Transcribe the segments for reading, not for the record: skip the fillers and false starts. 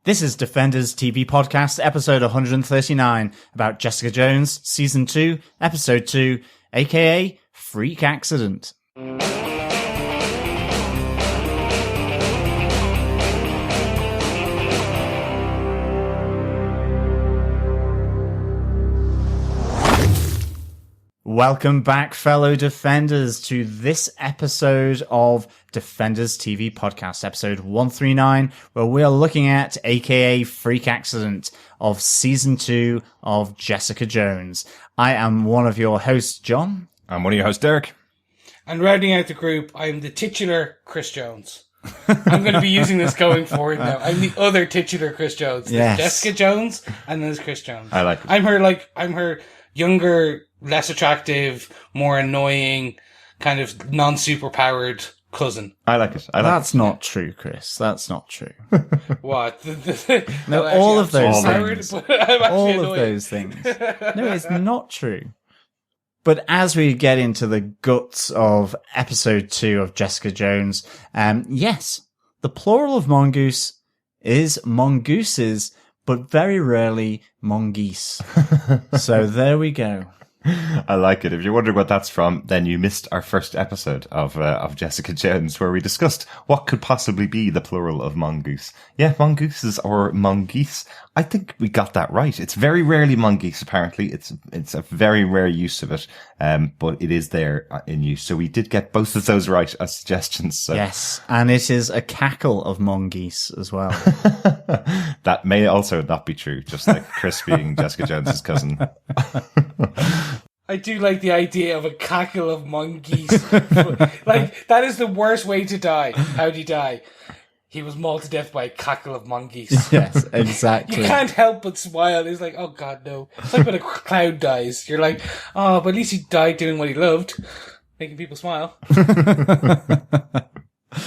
This is Defenders TV Podcast, episode 139, about Jessica Jones, season 2, episode 2, aka Freak Accident. Welcome back, fellow Defenders, to this episode of Defenders TV Podcast, episode 139, where we are looking at aka Freak Accident of season 2 of Jessica Jones. I am one of your hosts, John. I'm one of your hosts, Derek. And rounding out the group, I'm the titular Chris Jones. I'm going to be using this going forward now. I'm the other titular Chris Jones. Yes. There's Jessica Jones, and there's Chris Jones. I like it. I'm her younger, less attractive, more annoying, kind of non-superpowered cousin. I like it. That's not true, Chris. That's not true. What? No, Well, all of actually, those I'm superpowered, things. but I'm actually All annoying. of those things. No, it's not true. But as we get into the guts of episode 2 of Jessica Jones, yes, the plural of mongoose is mongooses, but very rarely mongoose. So there we go. I like it. If you're wondering what that's from, then you missed our first episode of Jessica Jones, where we discussed what could possibly be the plural of mongoose. Yeah, mongooses or mongoose. I think we got that right. It's very rarely mongoose, apparently. It's a very rare use of it, but it is there in use. So we did get both of those right as suggestions. So. Yes, and it is a cackle of mongoose as well. That may also not be true, just like Chris being Jessica Jones's cousin. I do like the idea of a cackle of monkeys. Like, that is the worst way to die. How'd he die? He was mauled to death by a cackle of monkeys. Yes, exactly. You can't help but smile. It's like, oh god, no. It's like when a clown dies. You're like, oh, but at least he died doing what he loved. Making people smile. But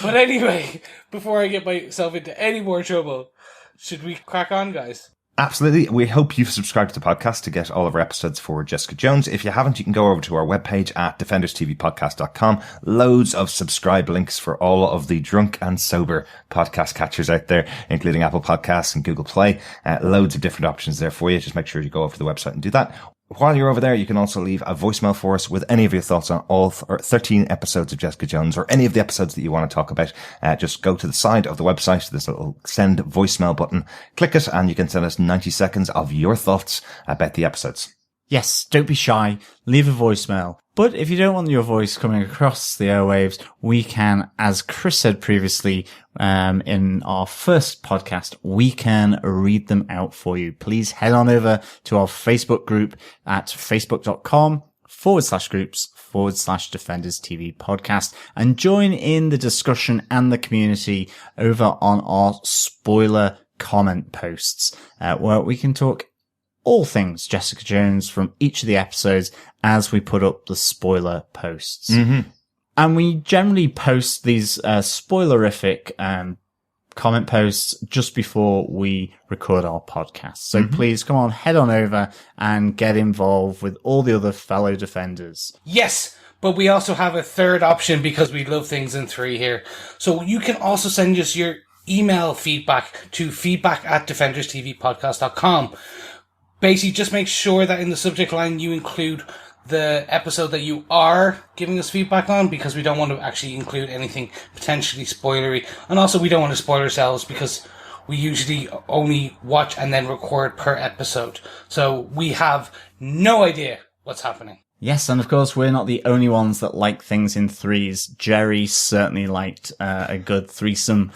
anyway, before I get myself into any more trouble, should we crack on, guys? Absolutely. We hope you've subscribed to the podcast to get all of our episodes for Jessica Jones. If you haven't, you can go over to our webpage at defenderstvpodcast.com. Loads of subscribe links for all of the drunk and sober podcast catchers out there, including Apple Podcasts and Google Play. Loads of different options there for you. Just make sure you go over to the website and do that. While you're over there, you can also leave a voicemail for us with any of your thoughts on all 13 episodes of Jessica Jones, or any of the episodes that you want to talk about. Just go to the side of the website, this little send voicemail button, click it, and you can send us 90 seconds of your thoughts about the episodes. Yes, don't be shy. Leave a voicemail. But if you don't want your voice coming across the airwaves, we can, as Chris said previously, in our first podcast, we can read them out for you. Please head on over to our Facebook group at facebook.com/groups/Defenders TV Podcast and join in the discussion and the community over on our spoiler comment posts, where we can talk all things Jessica Jones from each of the episodes as we put up the spoiler posts. Mm-hmm. And we generally post these spoilerific comment posts just before we record our podcast. So please come on, head on over and get involved with all the other fellow Defenders. Yes, but we also have a third option because we love things in 3 here. So you can also send us your email feedback to feedback@defenderstvpodcast.com. Basically, just make sure that in the subject line you include the episode that you are giving us feedback on, because we don't want to actually include anything potentially spoilery. And also, we don't want to spoil ourselves because we usually only watch and then record per episode. So we have no idea what's happening. Yes, and of course, we're not the only ones that like things in threes. Jerry certainly liked a good threesome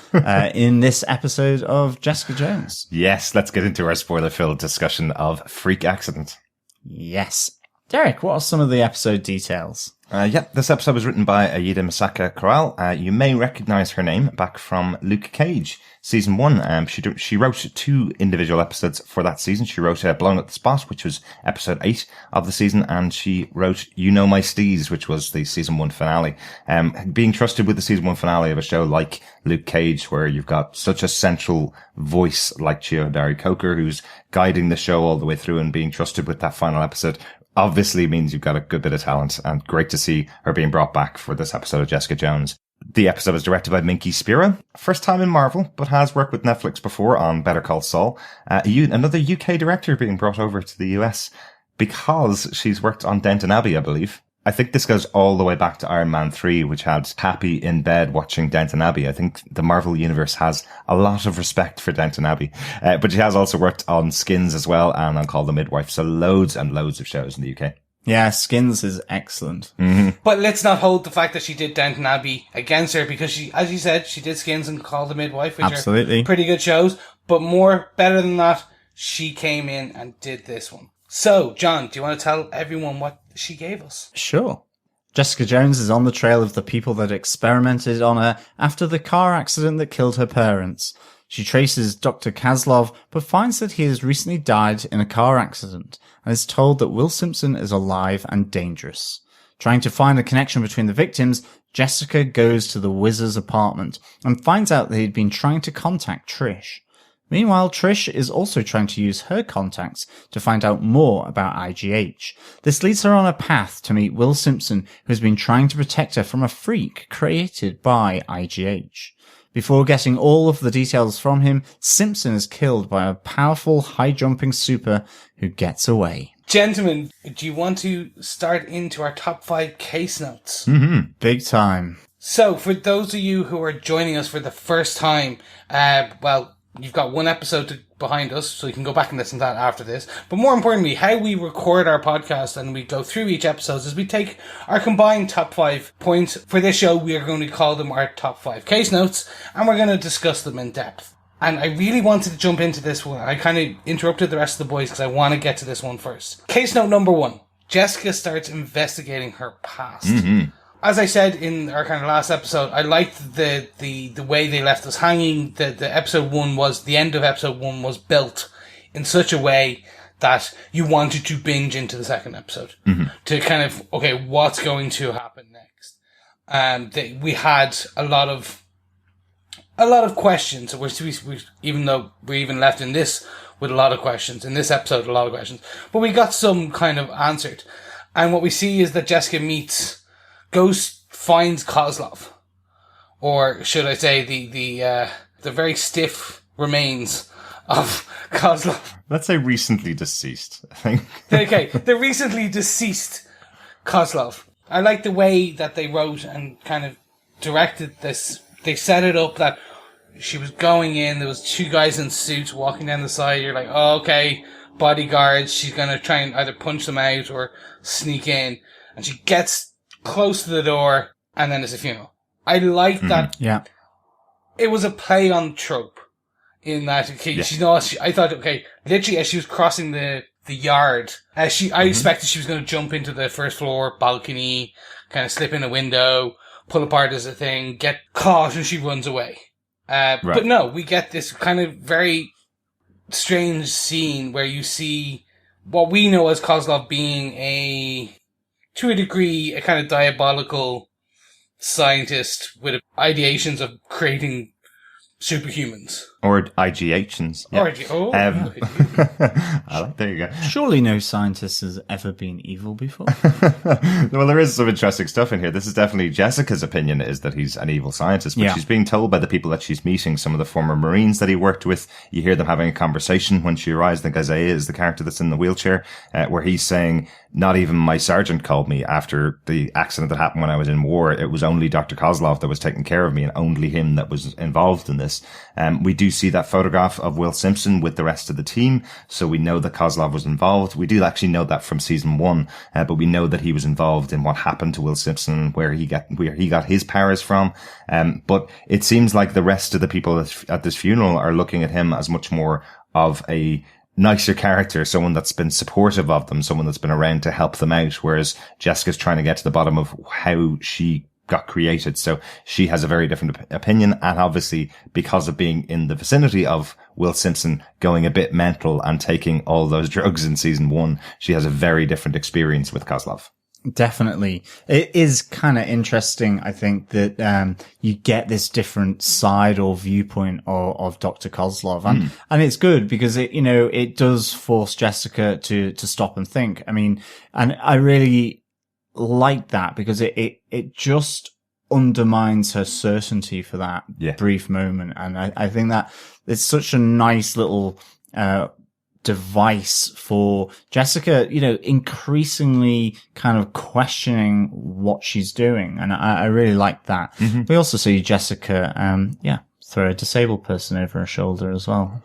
in this episode of Jessica Jones. Yes, let's get into our spoiler-filled discussion of Freak Accident. Yes. Derek, what are some of the episode details? This episode was written by Aida Masaka Corral. You may recognize her name back from Luke Cage, season 1. She wrote 2 individual episodes for that season. She wrote Blown at the Spot, which was episode 8 of the season, and she wrote You Know My Steez, which was the season 1 finale. Being trusted with the season 1 finale of a show like Luke Cage, where you've got such a central voice like Chiyohidari Coker, who's guiding the show all the way through, and being trusted with that final episode obviously means you've got a good bit of talent, and great to see her being brought back for this episode of Jessica Jones. The episode was directed by Minky Spira. First time in Marvel, but has worked with Netflix before on Better Call Saul. Another UK director being brought over to the US because she's worked on Downton Abbey, I believe. I think this goes all the way back to Iron Man 3, which had Happy in bed watching Downton Abbey. I think the Marvel Universe has a lot of respect for Downton Abbey. But she has also worked on Skins as well and on Call the Midwife. So loads and loads of shows in the UK. Yeah, Skins is excellent. Mm-hmm. But let's not hold the fact that she did Downton Abbey against her, because she, as you said, she did Skins and Call the Midwife, which Absolutely. are pretty good shows. But better than that, she came in and did this one. So, John, do you want to tell everyone what she gave us? Sure. Jessica Jones is on the trail of the people that experimented on her after the car accident that killed her parents. She traces Dr. Kozlov, but finds that he has recently died in a car accident, and is told that Will Simpson is alive and dangerous. Trying to find a connection between the victims, Jessica goes to the Wizard's apartment and finds out that he'd been trying to contact Trish. Meanwhile, Trish is also trying to use her contacts to find out more about IGH. This leads her on a path to meet Will Simpson, who has been trying to protect her from a freak created by IGH. Before getting all of the details from him, Simpson is killed by a powerful, high-jumping super who gets away. Gentlemen, do you want to start into our top 5 case notes? Mm-hmm. Big time. So, for those of you who are joining us for the first time, you've got one episode behind us, so you can go back and listen to that after this. But more importantly, how we record our podcast and we go through each episode is we take our combined top 5 points. For this show, we are going to call them our top 5 case notes, and we're going to discuss them in depth. And I really wanted to jump into this one. I kind of interrupted the rest of the boys because I want to get to this one first. Case note number 1. Jessica starts investigating her past. Mm-hmm. As I said in our kind of last episode, I liked the way they left us hanging. The end of episode 1 was built in such a way that you wanted to binge into the second episode. Mm-hmm. To kind of, okay, what's going to happen next? We had a lot of questions, even though we're even left in this with a lot of questions, in this episode, a lot of questions, but we got some kind of answered. And what we see is that Jessica finds Kozlov, or should I say the very stiff remains of Kozlov. Let's say recently deceased, I think. Okay, the recently deceased Kozlov. I like the way that they wrote and kind of directed this. They set it up that she was going in, there was 2 guys in suits walking down the side. You're like, oh, okay, bodyguards. She's going to try and either punch them out or sneak in. And she gets close to the door, and then it's a funeral. I like that. Yeah. It was a play on trope in that, okay, I thought, okay, literally as she was crossing the yard, I expected she was going to jump into the first floor balcony, kind of slip in a window, pull apart as a thing, get caught, and she runs away. Right. But no, we get this kind of very strange scene where you see what we know as Kozlov being to a degree, a kind of diabolical scientist with ideations of creating superhumans. Or IGHs. Yeah. There you go. Surely no scientist has ever been evil before. Well, there is some interesting stuff in here. This is definitely Jessica's opinion, is that he's an evil scientist, but she's being told by the people that she's meeting, some of the former Marines that he worked with. You hear them having a conversation when she arrives. I think Isaiah is the character that's in the wheelchair, where he's saying, not even my sergeant called me after the accident that happened when I was in war. It was only Dr. Kozlov that was taking care of me, and only him that was involved in this. We do see that photograph of Will Simpson with the rest of the team, so we know that Kozlov was involved. We do actually know that from season 1, but we know that he was involved in what happened to Will Simpson, where he got his powers from. But it seems like the rest of the people at this funeral are looking at him as much more of a nicer character, someone that's been supportive of them, someone that's been around to help them out, whereas Jessica's trying to get to the bottom of how she got created. So she has a very different opinion, and obviously because of being in the vicinity of Will Simpson going a bit mental and taking all those drugs in season 1, she has a very different experience with Kozlov. Definitely. It is kind of interesting, I think, that you get this different side or viewpoint of Dr. Kozlov. And it's good because it does force Jessica to stop and think. I mean, and I really like that because it just undermines her certainty for that brief moment. And I think that it's such a nice little, device for Jessica, increasingly kind of questioning what she's doing. And I really like that. Mm-hmm. We also see Jessica, throw a disabled person over her shoulder as well.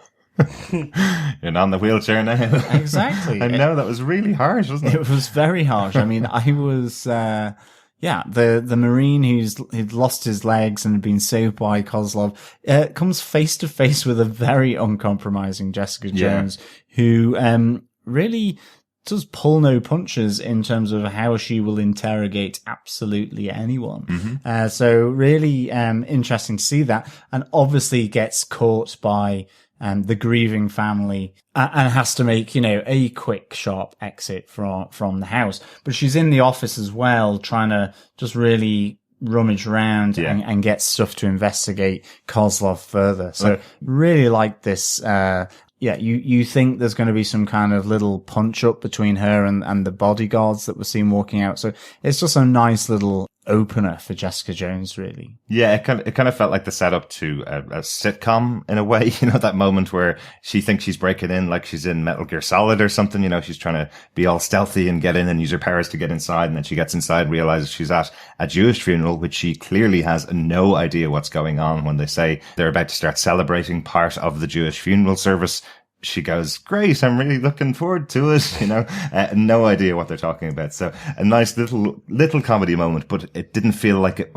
You're not in the wheelchair now. Exactly. I know, that was really harsh, wasn't it? It was very harsh. I mean, I was, the Marine who'd lost his legs and had been saved by Kozlov, comes face to face with a very uncompromising Jessica Jones, who, really does pull no punches in terms of how she will interrogate absolutely anyone. Mm-hmm. So really, interesting to see that, and obviously gets caught by, the grieving family, and has to make, a quick, sharp exit from the house. But she's in the office as well, trying to just really rummage around and get stuff to investigate Kozlov further. So really like this, you think there's going to be some kind of little punch up between her and the bodyguards that we're seen walking out. So it's just a nice little opener for Jessica Jones, really. Yeah, it kind of felt like the setup to a sitcom in a way. That moment where she thinks she's breaking in, like she's in Metal Gear Solid or something. She's trying to be all stealthy and get in and use her powers to get inside. And then she gets inside and realizes she's at a Jewish funeral, which she clearly has no idea what's going on. When they say they're about to start celebrating part of the Jewish funeral service, she goes, great, I'm really looking forward to it, no idea what they're talking about. So a nice little comedy moment, but it didn't feel like it,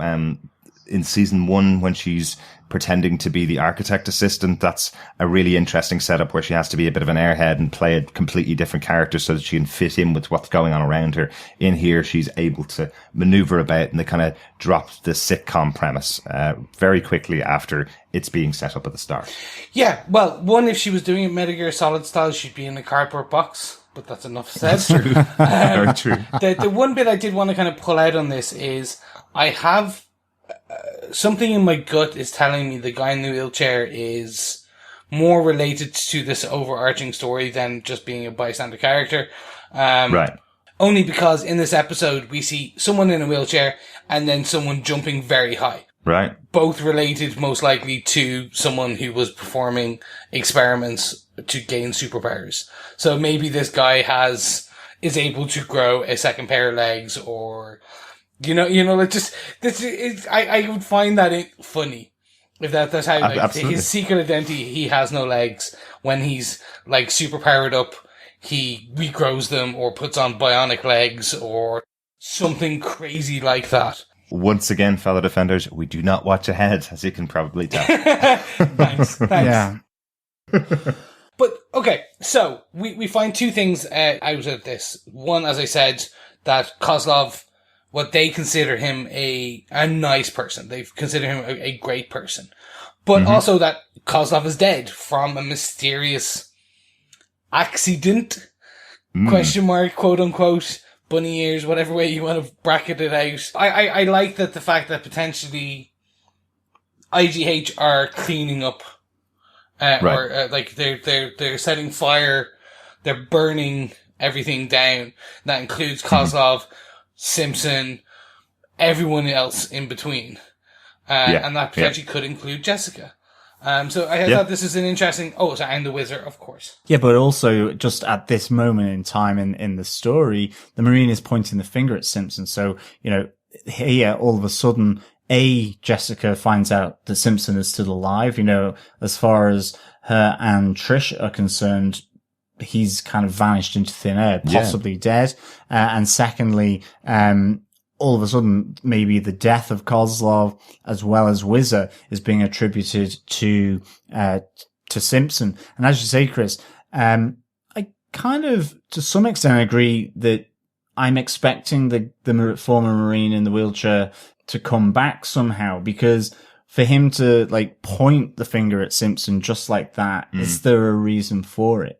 in season 1 when she's pretending to be the architect assistant. That's a really interesting setup where she has to be a bit of an airhead and play a completely different character so that she can fit in with what's going on around her. In here, she's able to maneuver about, and they kind of dropped the sitcom premise very quickly after it's being set up at the start. Yeah, well, one, if she was doing it Metal Gear Solid style, she'd be in a cardboard box, but that's enough said. That's true. Very true. The one bit I did want to kind of pull out on this is I have something in my gut is telling me the guy in the wheelchair is more related to this overarching story than just being a bystander character. Right. Only because in this episode we see someone in a wheelchair and then someone jumping very high. Right. Both related most likely to someone who was performing experiments to gain superpowers. So maybe this guy is able to grow a second pair of legs, or like just this is, I would find that funny if that's how, like, his secret identity, he has no legs. When he's like super powered up, he regrows them or puts on bionic legs or something crazy like that. Once again, fellow defenders, we do not watch ahead, as you can probably tell. Thanks. Yeah. But okay, so we find two things out of this. One, as I said, that Kozlov, what they consider him a nice person. They consider him a great person. But also that Kozlov is dead from a mysterious accident, question mark, quote unquote, bunny ears, whatever way you want to bracket it out. I like that the fact that potentially IGH are cleaning up, or like they're setting fire, they're burning everything down. That includes Kozlov, Simpson, everyone else in between. And that potentially could include Jessica. So I thought this is an interesting, and the Wizard, of course. Yeah, but also just at this moment in time in the story, the Marine is pointing the finger at Simpson. So, here all of a sudden, Jessica finds out that Simpson is still alive. As far as her and Trish are concerned, he's kind of vanished into thin air, possibly dead. And secondly, all of a sudden, maybe the death of Kozlov as well as Whizzer is being attributed to Simpson. And as you say, Chris, I kind of, to some extent, agree that I'm expecting the former Marine in the wheelchair to come back somehow, because for him to point the finger at Simpson just like that, is there a reason for it?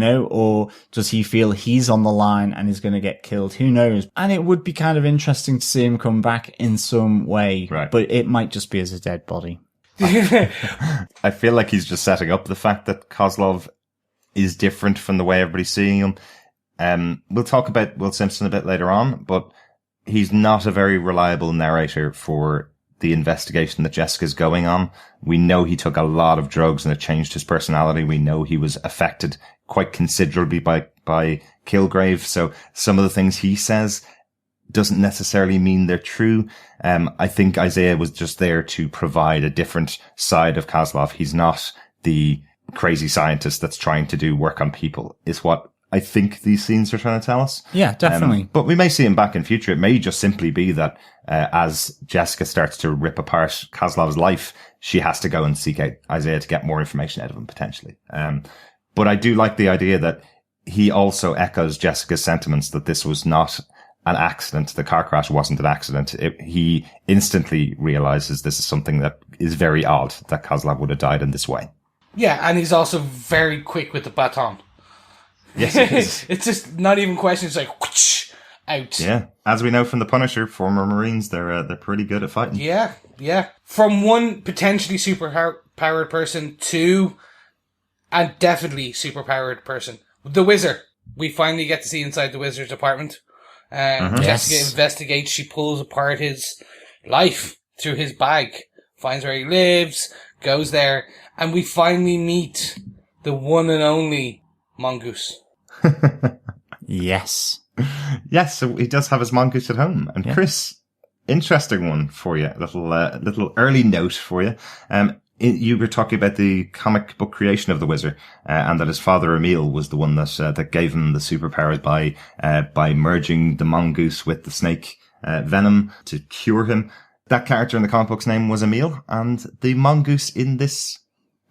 Or does he feel he's on the line and is going to get killed? Who knows? And it would be kind of interesting to see him come back in some way, but it might just be as a dead body. I feel like he's just setting up the fact that Kozlov is different from the way everybody's seeing him. We'll talk about Will Simpson a bit later on, but he's not a very reliable narrator for the investigation that Jessica's going on. We know he took a lot of drugs and it changed his personality. We know he was affected quite considerably by Kilgrave. So some of the things he says doesn't necessarily mean they're true. I think Isaiah was just there to provide a different side of Kozlov. He's not the crazy scientist that's trying to do work on people, is what I think these scenes are trying to tell us. Yeah, definitely. But we may see him back in future. It may just simply be that as Jessica starts to rip apart Kozlov's life, she has to go and seek out Isaiah to get more information out of him, potentially. But I do like the idea that he also echoes Jessica's sentiments that this was not an accident. The car crash wasn't an accident. He instantly realizes this is something that is very odd, that Kozlov would have died in this way. Yeah, and he's also very quick with the baton. Yes, it is. It's just not even questions, like whoosh, out. Yeah, as we know from the Punisher, former Marines, they're pretty good at fighting. Yeah. From one potentially super-powered person to a definitely super-powered person. The Wizard. We finally get to see inside the Wizard's apartment. Jessica investigates. She pulls apart his life through his bag, finds where he lives, goes there, and we finally meet the one and only Mongoose. Yes. Yes, so he does have his mongoose at home. And Chris, interesting one for you. Little early note for you. You were talking about the comic book creation of the Wizard, and that his father Emil was the one that gave him the superpowers by merging the mongoose with the snake venom to cure him. That character in the comic book's name was Emil, and the mongoose in this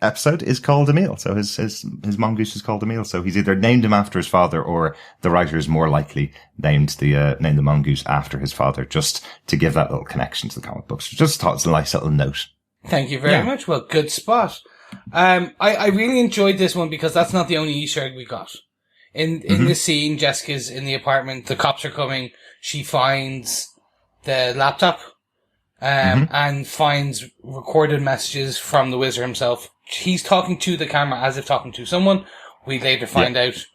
episode is called Emil. So his mongoose is called Emil. So he's either named him after his father, or the writers more likely named the mongoose after his father, just to give that little connection to the comic books. Just thought it was a nice little note. Thank you very much. Well, good spot. I really enjoyed this one because that's not the only Easter egg we got. In this scene, Jessica's in the apartment, the cops are coming, she finds the laptop, and finds recorded messages from the Wizard himself. He's talking to the camera as if talking to someone. We later find out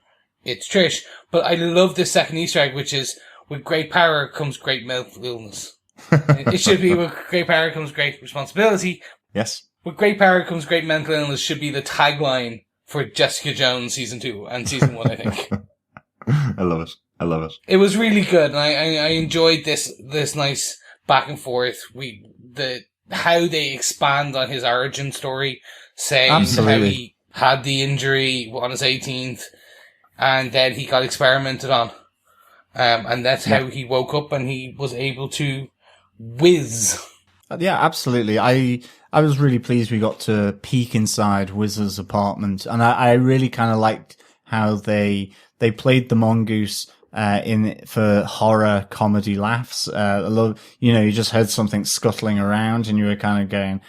it's Trish. But I love this second Easter egg, which is, with great power comes great mental illness. It should be, with great power comes great responsibility. Yes. With great power comes great mental illness should be the tagline for Jessica Jones season 2 and season 1, I think. I love it. It was really good, and I enjoyed this nice back and forth. How they expand on his origin story, saying how he had the injury on his 18th, and then he got experimented on. And that's how he woke up and he was able to whiz. Yeah, absolutely. I was really pleased we got to peek inside Wizard's apartment, and I really kind of liked how they played the mongoose for horror comedy laughs. You just heard something scuttling around and you were kind of going,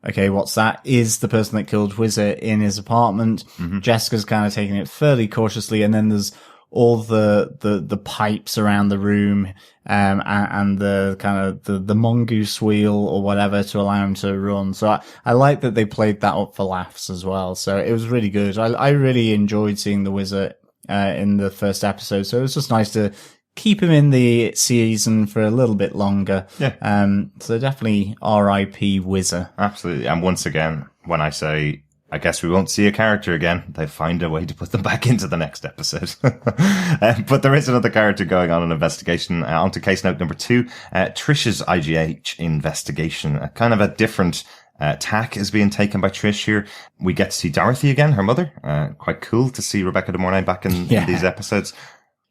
okay, what's that? Is the person that killed Wizard in his apartment? Mm-hmm. Jessica's kind of taking it fairly cautiously, and then there's all the pipes around the room, and the kind of the mongoose wheel or whatever to allow him to run. So I like that they played that up for laughs as well. So it was really good. I really enjoyed seeing the Wizard, in the first episode. So it was just nice to keep him in the season for a little bit longer. Yeah. So definitely R.I.P. Wizard. Absolutely. And once again, when I say, I guess we won't see a character again, they find a way to put them back into the next episode. But there is another character going on an investigation. On to case note number 2, Trish's IGH investigation. Kind of a different tack is being taken by Trish here. We get to see Dorothy again, her mother. Quite cool to see Rebecca De Mornay back in these episodes.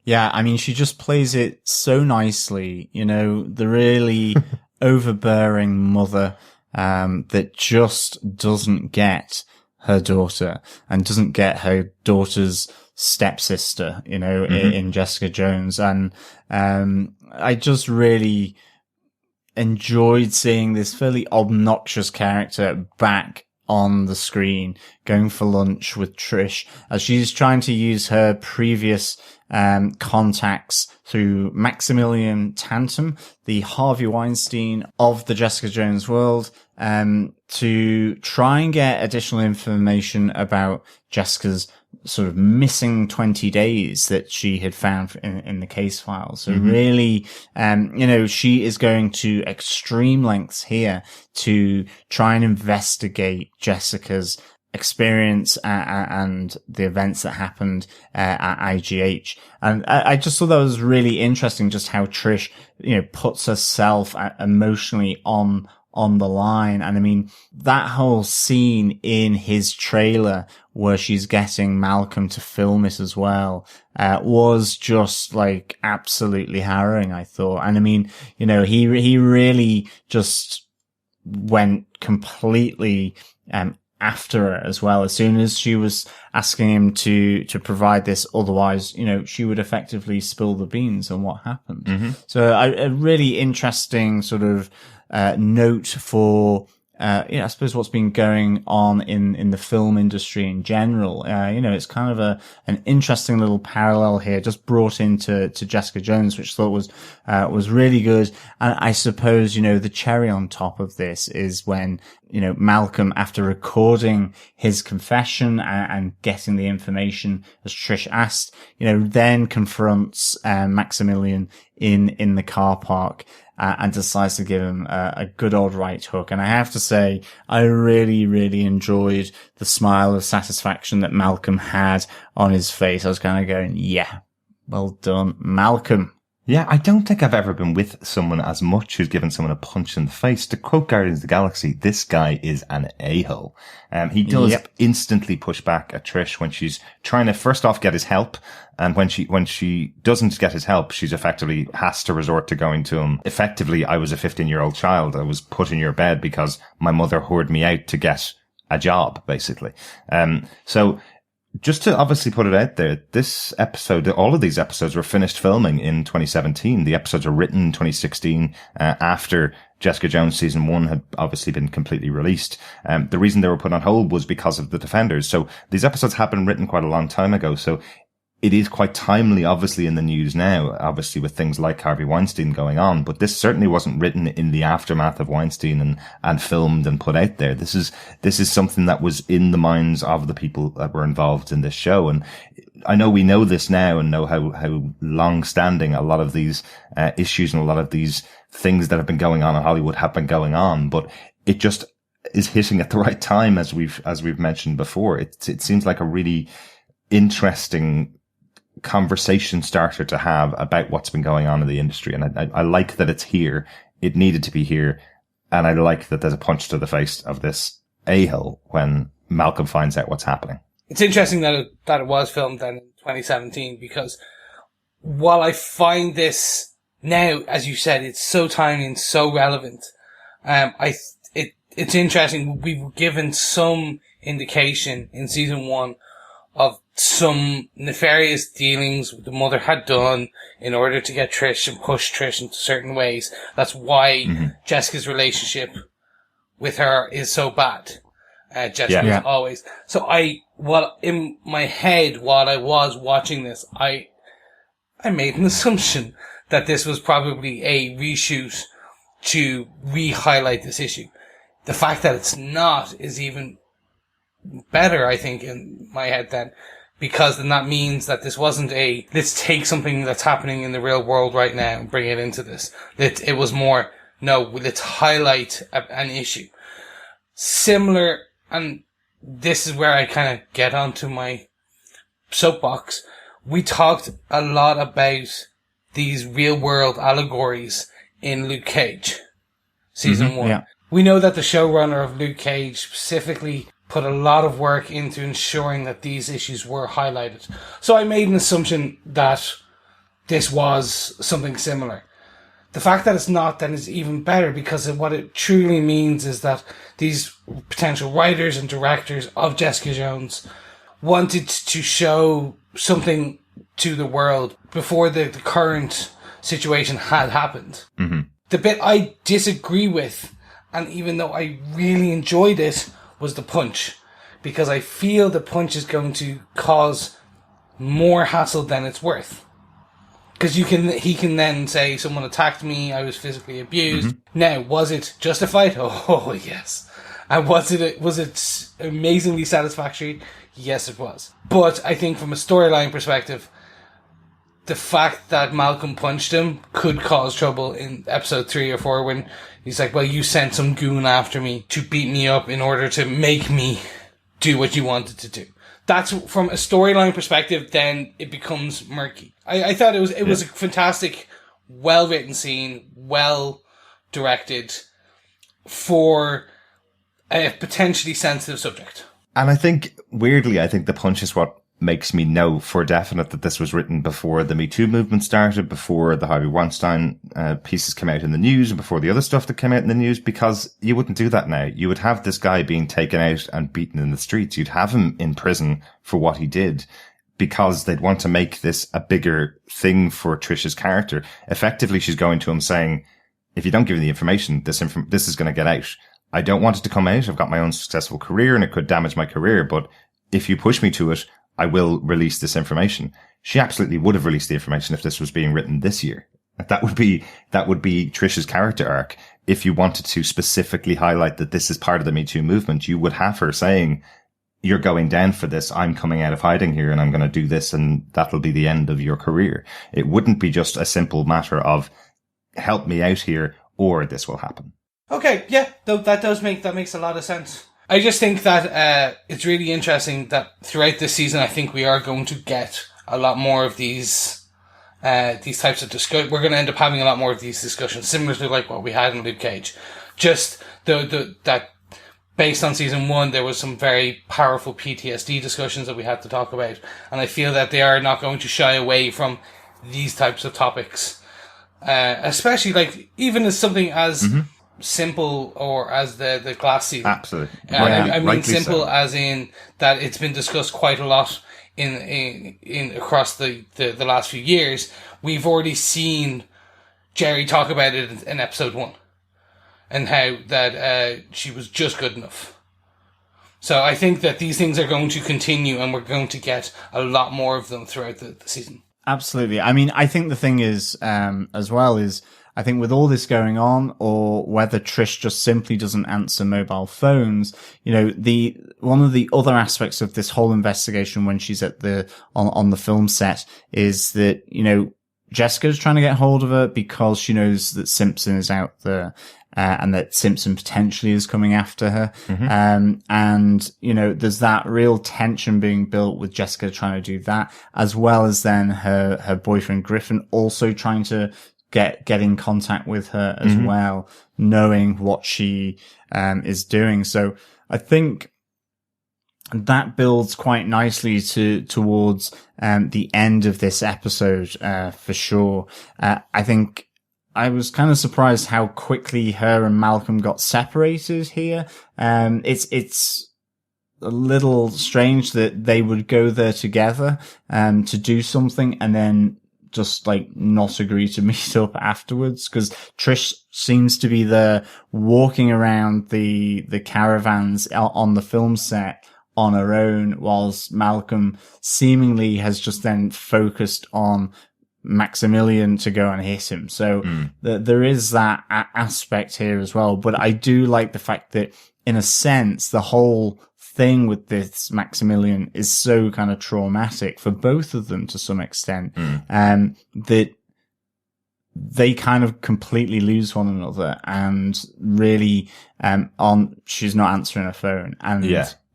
Yeah, I mean, she just plays it so nicely. The really overbearing mother that just doesn't get her daughter and doesn't get her daughter's stepsister, in Jessica Jones. And I just really enjoyed seeing this fairly obnoxious character back on the screen, going for lunch with Trish as she's trying to use her previous contacts through Maximilian Tantum, the Harvey Weinstein of the Jessica Jones world, to try and get additional information about Jessica's sort of missing 20 days that she had found in the case file. So really, she is going to extreme lengths here to try and investigate Jessica's experience and the events that happened at IGH. And I just thought that was really interesting, just how Trish, puts herself emotionally on the line. And I mean, that whole scene in his trailer where she's getting Malcolm to film it as well, was just like absolutely harrowing, I thought. And I mean, he really just went completely, after her as well. As soon as she was asking him to provide this, otherwise, she would effectively spill the beans on what happened. So a really interesting sort of note for I suppose what's been going on in the film industry in general. It's kind of an interesting little parallel here, just brought into Jessica Jones, which I thought was really good. And I suppose, the cherry on top of this is when, Malcolm, after recording his confession and getting the information as Trish asked, then confronts Maximilian in the car park. And decides to give him a good old right hook. And I have to say, I really, really enjoyed the smile of satisfaction that Malcolm had on his face. I was kind of going, yeah, well done, Malcolm. Yeah, I don't think I've ever been with someone as much who's given someone a punch in the face. To quote Guardians of the Galaxy, this guy is an a-hole. He does instantly push back at Trish when she's trying to first off get his help. And when she doesn't get his help, she's effectively has to resort to going to him. Effectively, I was a 15-year-old child. I was put in your bed because my mother whored me out to get a job, basically. So just to obviously put it out there, this episode, all of these episodes were finished filming in 2017. The episodes were written in 2016, after Jessica Jones season 1 had obviously been completely released. The reason they were put on hold was because of the Defenders. So these episodes have been written quite a long time ago. So it is quite timely, obviously, in the news now, obviously with things like Harvey Weinstein going on, but this certainly wasn't written in the aftermath of Weinstein and filmed and put out there. This is something that was in the minds of the people that were involved in this show. And I know we know this now and know how long standing a lot of these, issues and a lot of these things that have been going on in Hollywood have been going on, but it just is hitting at the right time, as we've mentioned before. It seems like a really interesting conversation starter to have about what's been going on in the industry. And I like that it's here. It needed to be here. And I like that there's a punch to the face of this a-hole when Malcolm finds out what's happening. It's interesting that it was filmed then in 2017, because while I find this now, as you said, it's so timely and so relevant, it's interesting. We were given some indication in season 1 of some nefarious dealings the mother had done in order to get Trish and push Trish into certain ways. That's why Jessica's relationship with her is so bad. Jessica always. So in my head, while I was watching this, I made an assumption that this was probably a reshoot to re-highlight this issue. The fact that it's not is even better, I think, in my head then, because then that means that this wasn't let's take something that's happening in the real world right now and bring it into this. It was more, no, let's highlight an issue. Similar, and this is where I kind of get onto my soapbox. We talked a lot about these real world allegories in Luke Cage, season 1. Yeah. We know that the showrunner of Luke Cage specifically put a lot of work into ensuring that these issues were highlighted. So I made an assumption that this was something similar. The fact that it's not then is even better, because what it truly means is that these potential writers and directors of Jessica Jones wanted to show something to the world before the current situation had happened. Mm-hmm. The bit I disagree with, and even though I really enjoyed it, was the punch, because I feel the punch is going to cause more hassle than it's worth. Because he can then say, someone attacked me, I was physically abused. Mm-hmm. Now, was it justified? Oh, yes. And was it amazingly satisfactory? Yes, it was. But I think from a storyline perspective, the fact that Malcolm punched him could cause trouble in episode 3 or 4 when he's like, well, you sent some goon after me to beat me up in order to make me do what you wanted to do. That's from a storyline perspective, then it becomes murky. I thought it was a fantastic, well-written scene, well-directed for a potentially sensitive subject. And I think, weirdly, the punch is what makes me know for definite that this was written before the Me Too movement started, before the Harvey Weinstein pieces came out in the news, and before the other stuff that came out in the news, because you wouldn't do that now. You would have this guy being taken out and beaten in the streets. You'd have him in prison for what he did, because they'd want to make this a bigger thing for Trish's character. Effectively, she's going to him saying, if you don't give me the information, this is going to get out. I don't want it to come out. I've got my own successful career and it could damage my career, but if you push me to it, I will release this information. She absolutely would have released the information if this was being written this year. That would be Trish's character arc. If you wanted to specifically highlight that this is part of the Me Too movement, you would have her saying, you're going down for this. I'm coming out of hiding here and I'm going to do this, and that'll be the end of your career. It wouldn't be just a simple matter of help me out here or this will happen. Okay, yeah, that makes a lot of sense. I just think that it's really interesting that throughout this season, I think we are going to get a lot more of these types of discussion. We're going to end up having a lot more of these discussions, similar to like what we had in Luke Cage. Just that based on season 1, there was some very powerful PTSD discussions that we had to talk about, and I feel that they are not going to shy away from these types of topics, especially like even as something as simple or as the glass ceiling. Absolutely. I mean simple so. As in that it's been discussed quite a lot in across the last few years. We've already seen Jerry talk about it in episode 1 and how that she was just good enough. So I think that these things are going to continue and we're going to get a lot more of them throughout the season. Absolutely. I mean, I think the thing is, as well, is I think with all this going on, or whether Trish just simply doesn't answer mobile phones, you know, one of the other aspects of this whole investigation when she's at on the film set is that, you know, Jessica's trying to get hold of her because she knows that Simpson is out there. And that Simpson potentially is coming after her. And, you know, there's that real tension being built with Jessica trying to do that, as well as then her boyfriend Griffin also trying to get in contact with her as well, knowing what she, is doing. So I think that builds quite nicely towards, the end of this episode, for sure. I think, I was kind of surprised how quickly her and Malcolm got separated here. It's a little strange that they would go there together, to do something and then just like not agree to meet up afterwards. Cause Trish seems to be there walking around the caravans on the film set on her own, whilst Malcolm seemingly has just then focused on Maximilian to go and hit him. So there is that aspect here as well. But I do like the fact that in a sense, the whole thing with this Maximilian is so kind of traumatic for both of them to some extent, that they kind of completely lose one another and really, she's not answering her phone. And,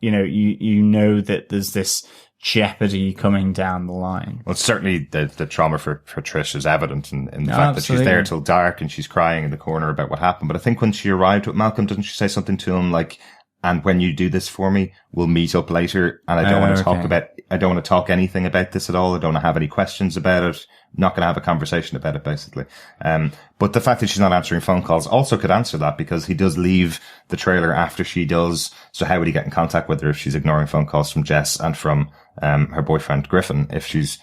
you know, you know that there's this jeopardy coming down the line. Well, certainly the trauma for Trish is evident in the fact that she's there till dark and she's crying in the corner about what happened. But I think when she arrived with Malcolm, doesn't she say something to him like, and when you do this for me, we'll meet up later. And I don't want to I don't want to talk anything about this at all. I don't want to have any questions about it. Not going to have a conversation about it, basically. But the fact that she's not answering phone calls also could answer that, because he does leave the trailer after she does. So how would he get in contact with her if she's ignoring phone calls from Jess and from, her boyfriend Griffin? If she's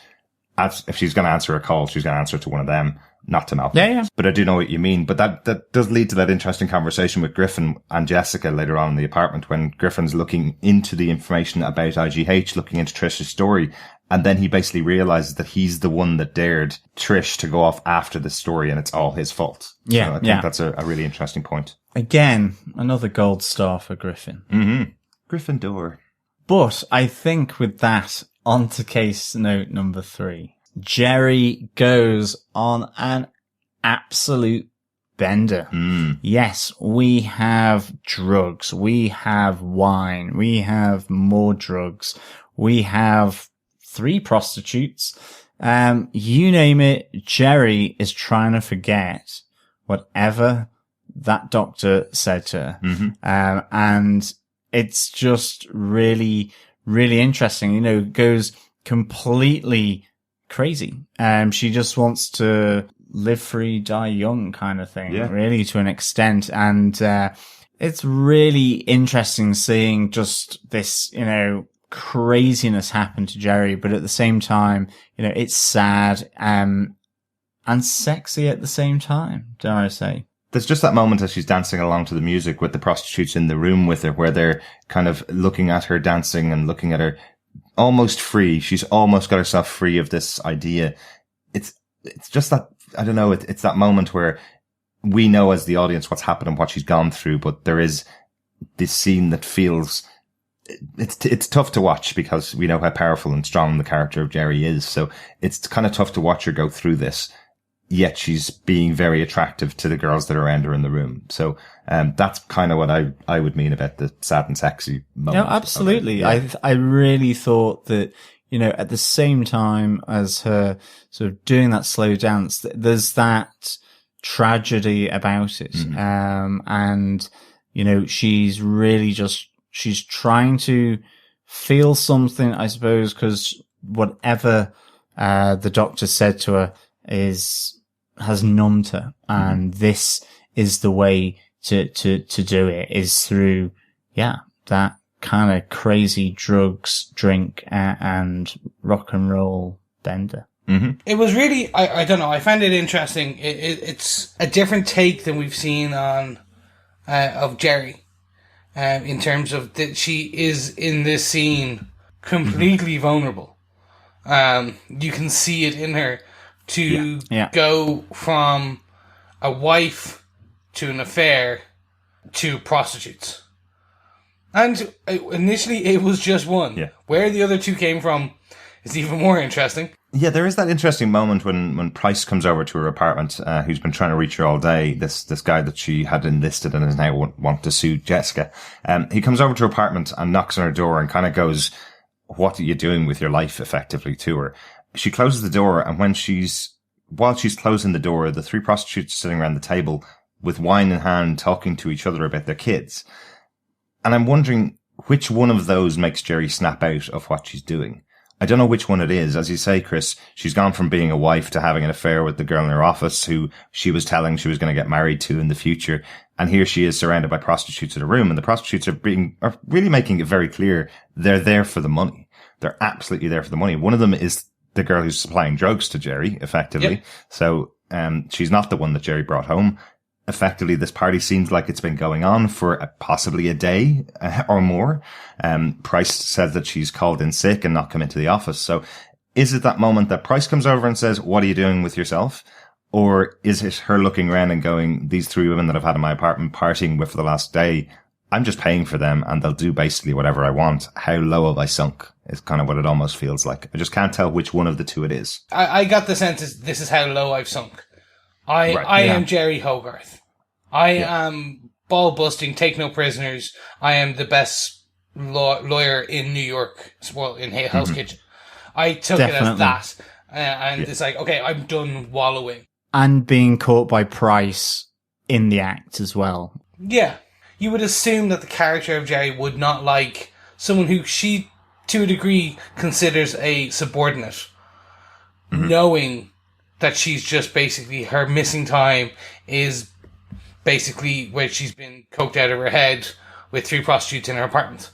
going to answer a call, she's going to answer to one of them, not to Malcolm. Yeah. But I do know what you mean. But that does lead to that interesting conversation with Griffin and Jessica later on in the apartment, when Griffin's looking into the information about IGH, looking into Trish's story. And then he basically realizes that he's the one that dared Trish to go off after the story, and it's all his fault. Yeah. So I think that's a really interesting point. Again, another gold star for Griffin. Gryffindor. But I think with that, on to case note number 3. Jerry goes on an absolute bender. Yes, we have drugs. We have wine. We have more drugs. We have 3 prostitutes. You name it, Jerry is trying to forget whatever that doctor said to her. And it's just really, really interesting. You know, goes completely crazy. She just wants to live free, die young kind of thing, really, to an extent. And it's really interesting seeing just this, you know, craziness happen to Jerry, but at the same time, you know, it's sad and sexy at the same time, dare I say. There's just that moment as she's dancing along to the music with the prostitutes in the room with her, where they're kind of looking at her dancing and looking at her almost free. She's almost got herself free of this idea. It's just that, I don't know, it's that moment where we know as the audience what's happened and what she's gone through, but there is this scene that feels, it's tough to watch because we know how powerful and strong the character of Jerry is. So it's kind of tough to watch her go through this, yet she's being very attractive to the girls that are around her in the room. So, that's kind of what I would mean about the sad and sexy moment. No, absolutely. Yeah. I really thought that, you know, at the same time as her sort of doing that slow dance, there's that tragedy about it. And, you know, she's really just, she's trying to feel something, I suppose, because whatever, the doctor said to her has numbed her. And this is the way to do it, is through, that kind of crazy drugs, drink, and rock and roll bender. It was really, I don't know, I found it interesting. It's a different take than we've seen on, of Jerry, in terms of that she is in this scene completely vulnerable. You can see it in her to go from a wife to an affair to prostitutes. And initially it was just one. Yeah. Where the other 2 came from is even more interesting. Yeah, there is that interesting moment when Price comes over to her apartment, who's been trying to reach her all day, this guy that she had enlisted and is now want to sue Jessica. He comes over to her apartment and knocks on her door and kind of goes, "What are you doing with your life?" effectively to her. She closes the door, and while she's closing the door, the 3 prostitutes are sitting around the table with wine in hand, talking to each other about their kids. And I'm wondering which one of those makes Jerry snap out of what she's doing. I don't know which one it is. As you say, Chris, she's gone from being a wife to having an affair with the girl in her office who she was telling she was going to get married to in the future. And here she is surrounded by prostitutes in a room, and the prostitutes are really making it very clear they're there for the money. They're absolutely there for the money. One of them is the girl who's supplying drugs to Jerry, effectively. Yep. So, she's not the one that Jerry brought home. Effectively, this party seems like it's been going on for possibly a day or more. Price says that she's called in sick and not come into the office. So is it that moment that Price comes over and says, "What are you doing with yourself?" Or is it her looking around and going, "These 3 women that I've had in my apartment partying with for the last day, I'm just paying for them and they'll do basically whatever I want. How low have I sunk?" is kind of what it almost feels like. I just can't tell which one of the 2 it is. I got the sense this is how low I've sunk. I am Jerry Hogarth. I am ball busting, take no prisoners. I am the best lawyer in New York, well, in Hell's Kitchen. I took it as that. And it's like, okay, I'm done wallowing. And being caught by Price in the act as well. Yeah. You would assume that the character of Jerry would not like someone who she, to a degree, considers a subordinate. Knowing that she's just basically, her missing time is basically where she's been coked out of her head with 3 prostitutes in her apartment.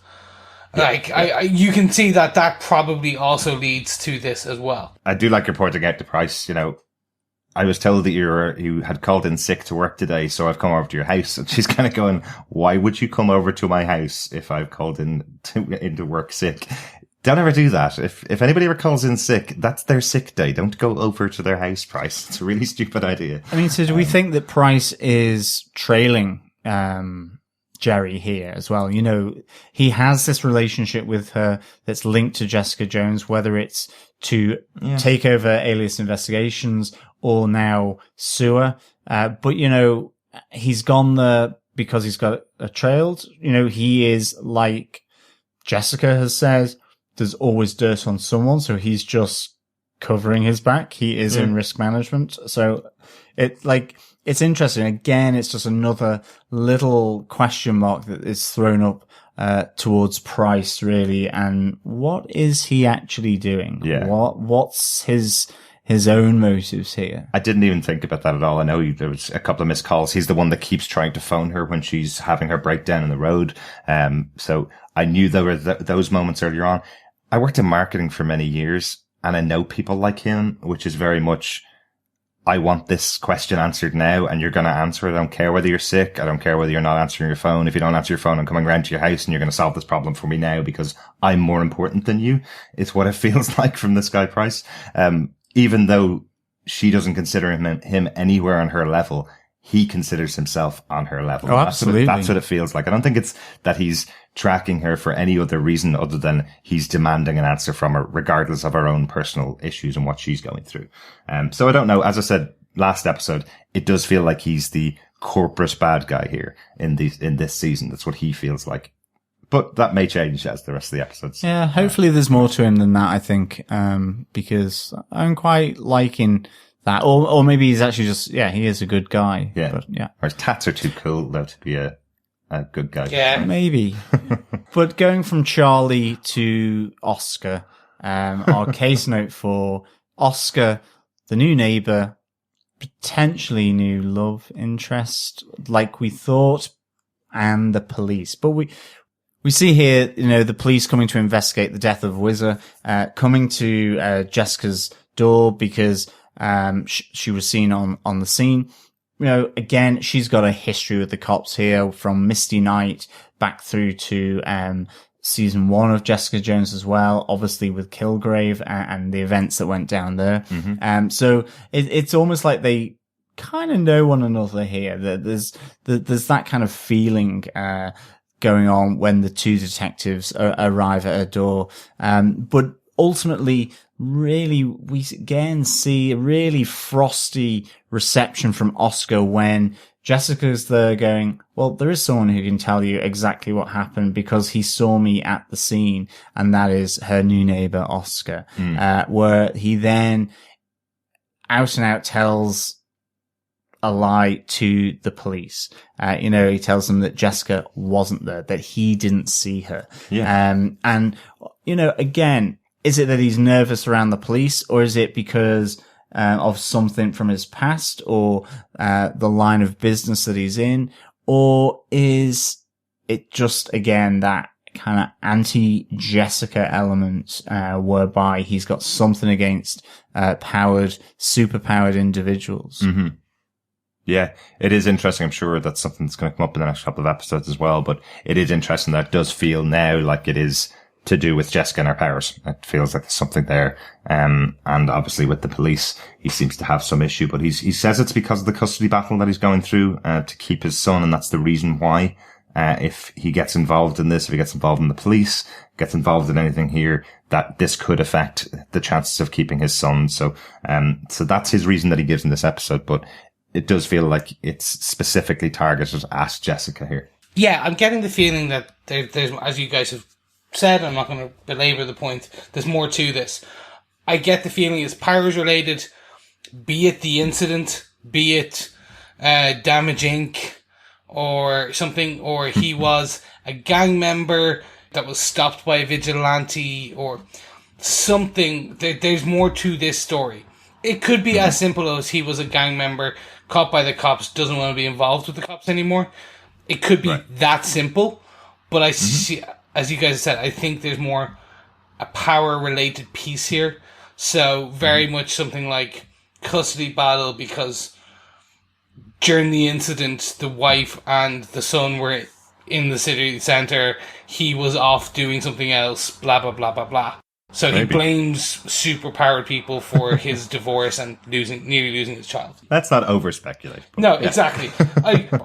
You can see that probably also leads to this as well. I do like your pointing out the Price. You know, I was told that you had called in sick to work today, so I've come over to your house. And she's kind of going, "Why would you come over to my house if I've called into work sick?" Don't ever do that. If anybody ever calls in sick, that's their sick day. Don't go over to their house, Price. It's a really stupid idea. I mean, so do we think that Price is trailing Jerry here as well. You know, he has this relationship with her that's linked to Jessica Jones, whether it's to take over Alias Investigations or now sue her. But, you know, he's gone there because he's got a child. You know, he is, like Jessica has said, there's always dirt on someone. So he's just covering his back. He is in risk management. So it's interesting. Again, it's just another little question mark that is thrown up towards Price, really. And what is he actually doing? Yeah. What's his own motives here? I didn't even think about that at all. I know there was a couple of missed calls. He's the one that keeps trying to phone her when she's having her breakdown in the road. So I knew there were those moments earlier on. I worked in marketing for many years, and I know people like him, which is very much, I want this question answered now, and you're going to answer it. I don't care whether you're sick. I don't care whether you're not answering your phone. If you don't answer your phone, I'm coming around to your house and you're going to solve this problem for me now because I'm more important than you. It's what it feels like from this guy Price. Even though she doesn't consider him anywhere on her level, he considers himself on her level. Oh, absolutely. That's what it feels like. I don't think it's that he's tracking her for any other reason other than he's demanding an answer from her, regardless of her own personal issues and what she's going through. So I don't know. As I said last episode, it does feel like he's the corporate bad guy here in this season. That's what he feels like. But that may change as the rest of the episodes. Yeah, hopefully there's more to him than that, I think, because I'm quite liking that. Or maybe he's actually just, he is a good guy. Yeah. But, yeah. Or his tats are too cool, though, to be a good guy. Yeah. Maybe. But going from Charlie to Oscar, our case note for Oscar, the new neighbor, potentially new love interest, like we thought, and the police. But we see here, you know, the police coming to investigate the death of Whizzer, coming to Jessica's door because she was seen on the scene. You know, again, she's got a history with the cops here from Misty Knight back through to season 1 of Jessica Jones as well, obviously with Kilgrave and the events that went down there. Mm-hmm. So it's almost like they kind of know one another here. There's that kind of feeling going on when the two detectives arrive at her door. But ultimately, really, we again see a really frosty reception from Oscar when Jessica's there going, well, there is someone who can tell you exactly what happened because he saw me at the scene. And that is her new neighbor, Oscar, where he then out and out tells a lie to the police. You know, he tells them that Jessica wasn't there, that he didn't see her. Yeah. And, you know, again, is it that he's nervous around the police, or is it because of something from his past or the line of business that he's in? Or is it just, again, that kind of anti-Jessica element whereby he's got something against superpowered individuals? Mm-hmm. Yeah, it is interesting. I'm sure that's something that's going to come up in the next couple of episodes as well. But it is interesting that it does feel now like it is to do with Jessica and her powers. It feels like there's something there. And obviously with the police, he seems to have some issue, but he says it's because of the custody battle that he's going through, to keep his son. And that's the reason why, if he gets involved in this, if he gets involved in the police, gets involved in anything here, that this could affect the chances of keeping his son. So that's his reason that he gives in this episode. But it does feel like it's specifically targeted at Jessica here. Yeah, I'm getting the feeling that there's, as you guys have said, I'm not going to belabor the point, there's more to this. I get the feeling it's powers related, be it the incident, be it Damage Inc. or something, or he was a gang member that was stopped by a vigilante or something. There's more to this story. It could be as simple as he was a gang member, caught by the cops, doesn't want to be involved with the cops anymore. It could be that simple, but I see, as you guys said, I think there's more a power-related piece here. So very much something like custody battle, because during the incident, the wife and the son were in the city centre. He was off doing something else, blah, blah, blah, blah, blah. So Maybe. he blames superpowered people for his divorce and nearly losing his child. Let's not over-speculate. But No, exactly.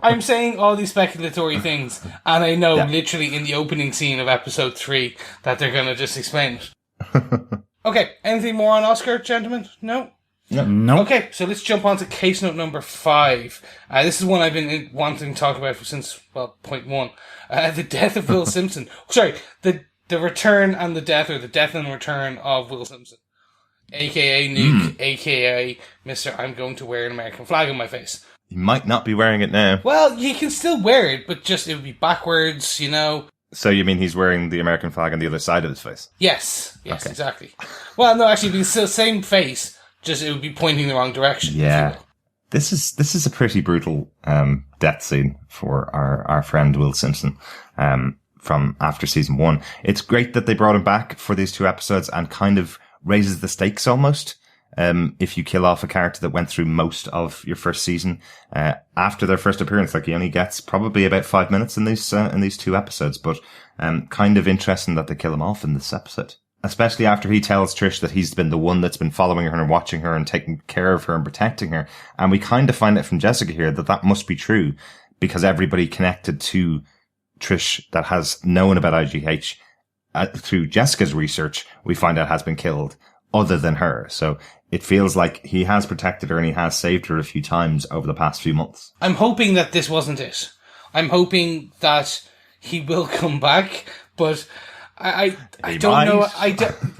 I'm saying all these speculatory things, and I know literally in the opening scene of episode 3 that they're going to just explain it. Okay, anything more on Oscar, gentlemen? No? No. Okay, so let's jump on to case note number 5. This is one I've been wanting to talk about since, point 1. The death of Will Simpson. Sorry, the return and the death, or the death and return of Will Simpson. A.K.A. Nuke, A.K.A. Mr. I'm going to wear an American flag on my face. He might not be wearing it now. Well, he can still wear it, but just it would be backwards, you know. So you mean he's wearing the American flag on the other side of his face? Yes, Okay. exactly. Well, no, actually, it's the same face, just it would be pointing the wrong direction. Yeah. If you will. This is a pretty brutal death scene for our friend Will Simpson from after season 1. It's great that they brought him back for these 2 episodes and kind of raises the stakes almost. If you kill off a character that went through most of your first season, after their first appearance, like he only gets probably about 5 minutes in these 2 episodes, but kind of interesting that they kill him off in this episode. Especially after he tells Trish that he's been the one that's been following her and watching her and taking care of her and protecting her. And we kind of find out from Jessica here that must be true because everybody connected to Trish that has known about IGH through Jessica's research, we find out has been killed other than her. So it feels like he has protected her and he has saved her a few times over the past few months. I'm hoping that this wasn't it. I'm hoping that he will come back, but I don't know.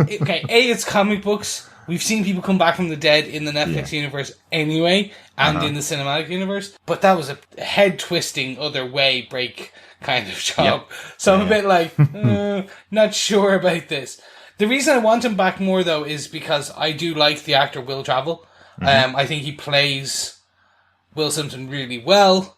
Okay, it's comic books. We've seen people come back from the dead in the Netflix universe anyway, and in the cinematic universe. But that was a head-twisting, other way break kind of job. Yep. So I'm a bit like, not sure about this. The reason I want him back more, though, is because I do like the actor Will Travel. I think he plays Will Simpson really well.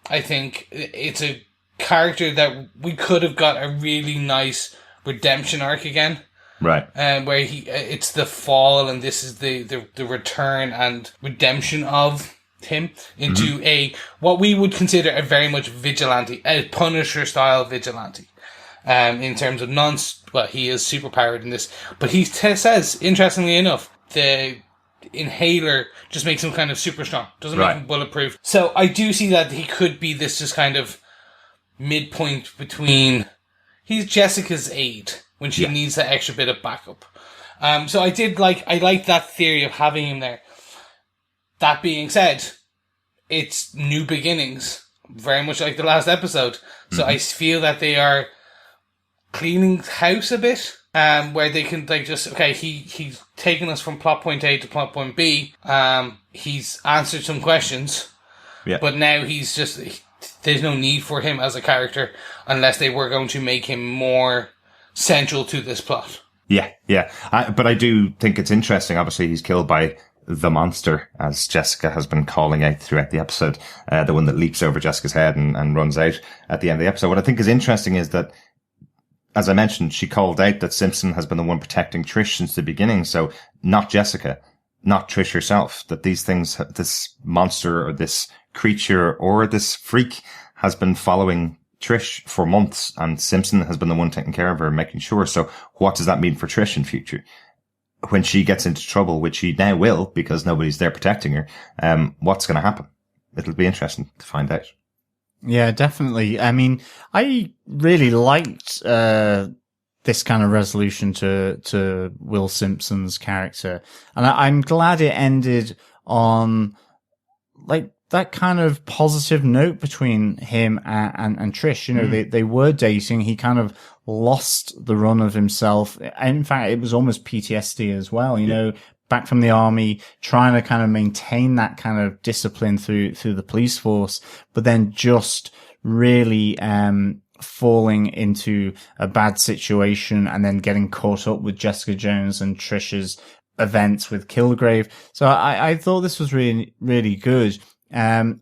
I think it's a character that we could have got a really nice redemption arc again. Right. Where it's the fall and this is the return and redemption of him into what we would consider a very much vigilante, a Punisher style vigilante. In terms of he is superpowered in this, but he says, interestingly enough, the inhaler just makes him kind of super strong, doesn't make him bulletproof. So I do see that he could be this just kind of midpoint between, he's Jessica's aide when she needs that extra bit of backup. So I like that theory of having him there. That being said, it's new beginnings, very much like the last episode. So I feel that they are cleaning house a bit, where they can he's taken us from plot point A to plot point B. He's answered some questions, but now there's no need for him as a character unless they were going to make him more central to this plot. Yeah. But I do think it's interesting. Obviously, he's killed by the monster, as Jessica has been calling out throughout the episode, the one that leaps over Jessica's head and runs out at the end of the episode. What I think is interesting is that, as I mentioned, she called out that Simpson has been the one protecting Trish since the beginning. So not Jessica, not Trish herself, that these things, this monster or this creature or this freak has been following Trish for months, and Simpson has been the one taking care of her and making sure. So what does that mean for Trish in future? When she gets into trouble, which she now will because nobody's there protecting her, what's going to happen? It'll be interesting to find out. Yeah, definitely. I mean, I really liked this kind of resolution to Will Simpson's character, and I'm glad it ended on like that kind of positive note between him and Trish. You know, they were dating. He kind of lost the run of himself. In fact, it was almost PTSD as well, you know, back from the army, trying to kind of maintain that kind of discipline through the police force, but then just really, falling into a bad situation and then getting caught up with Jessica Jones and Trish's events with Kilgrave. So I thought this was really, really good. And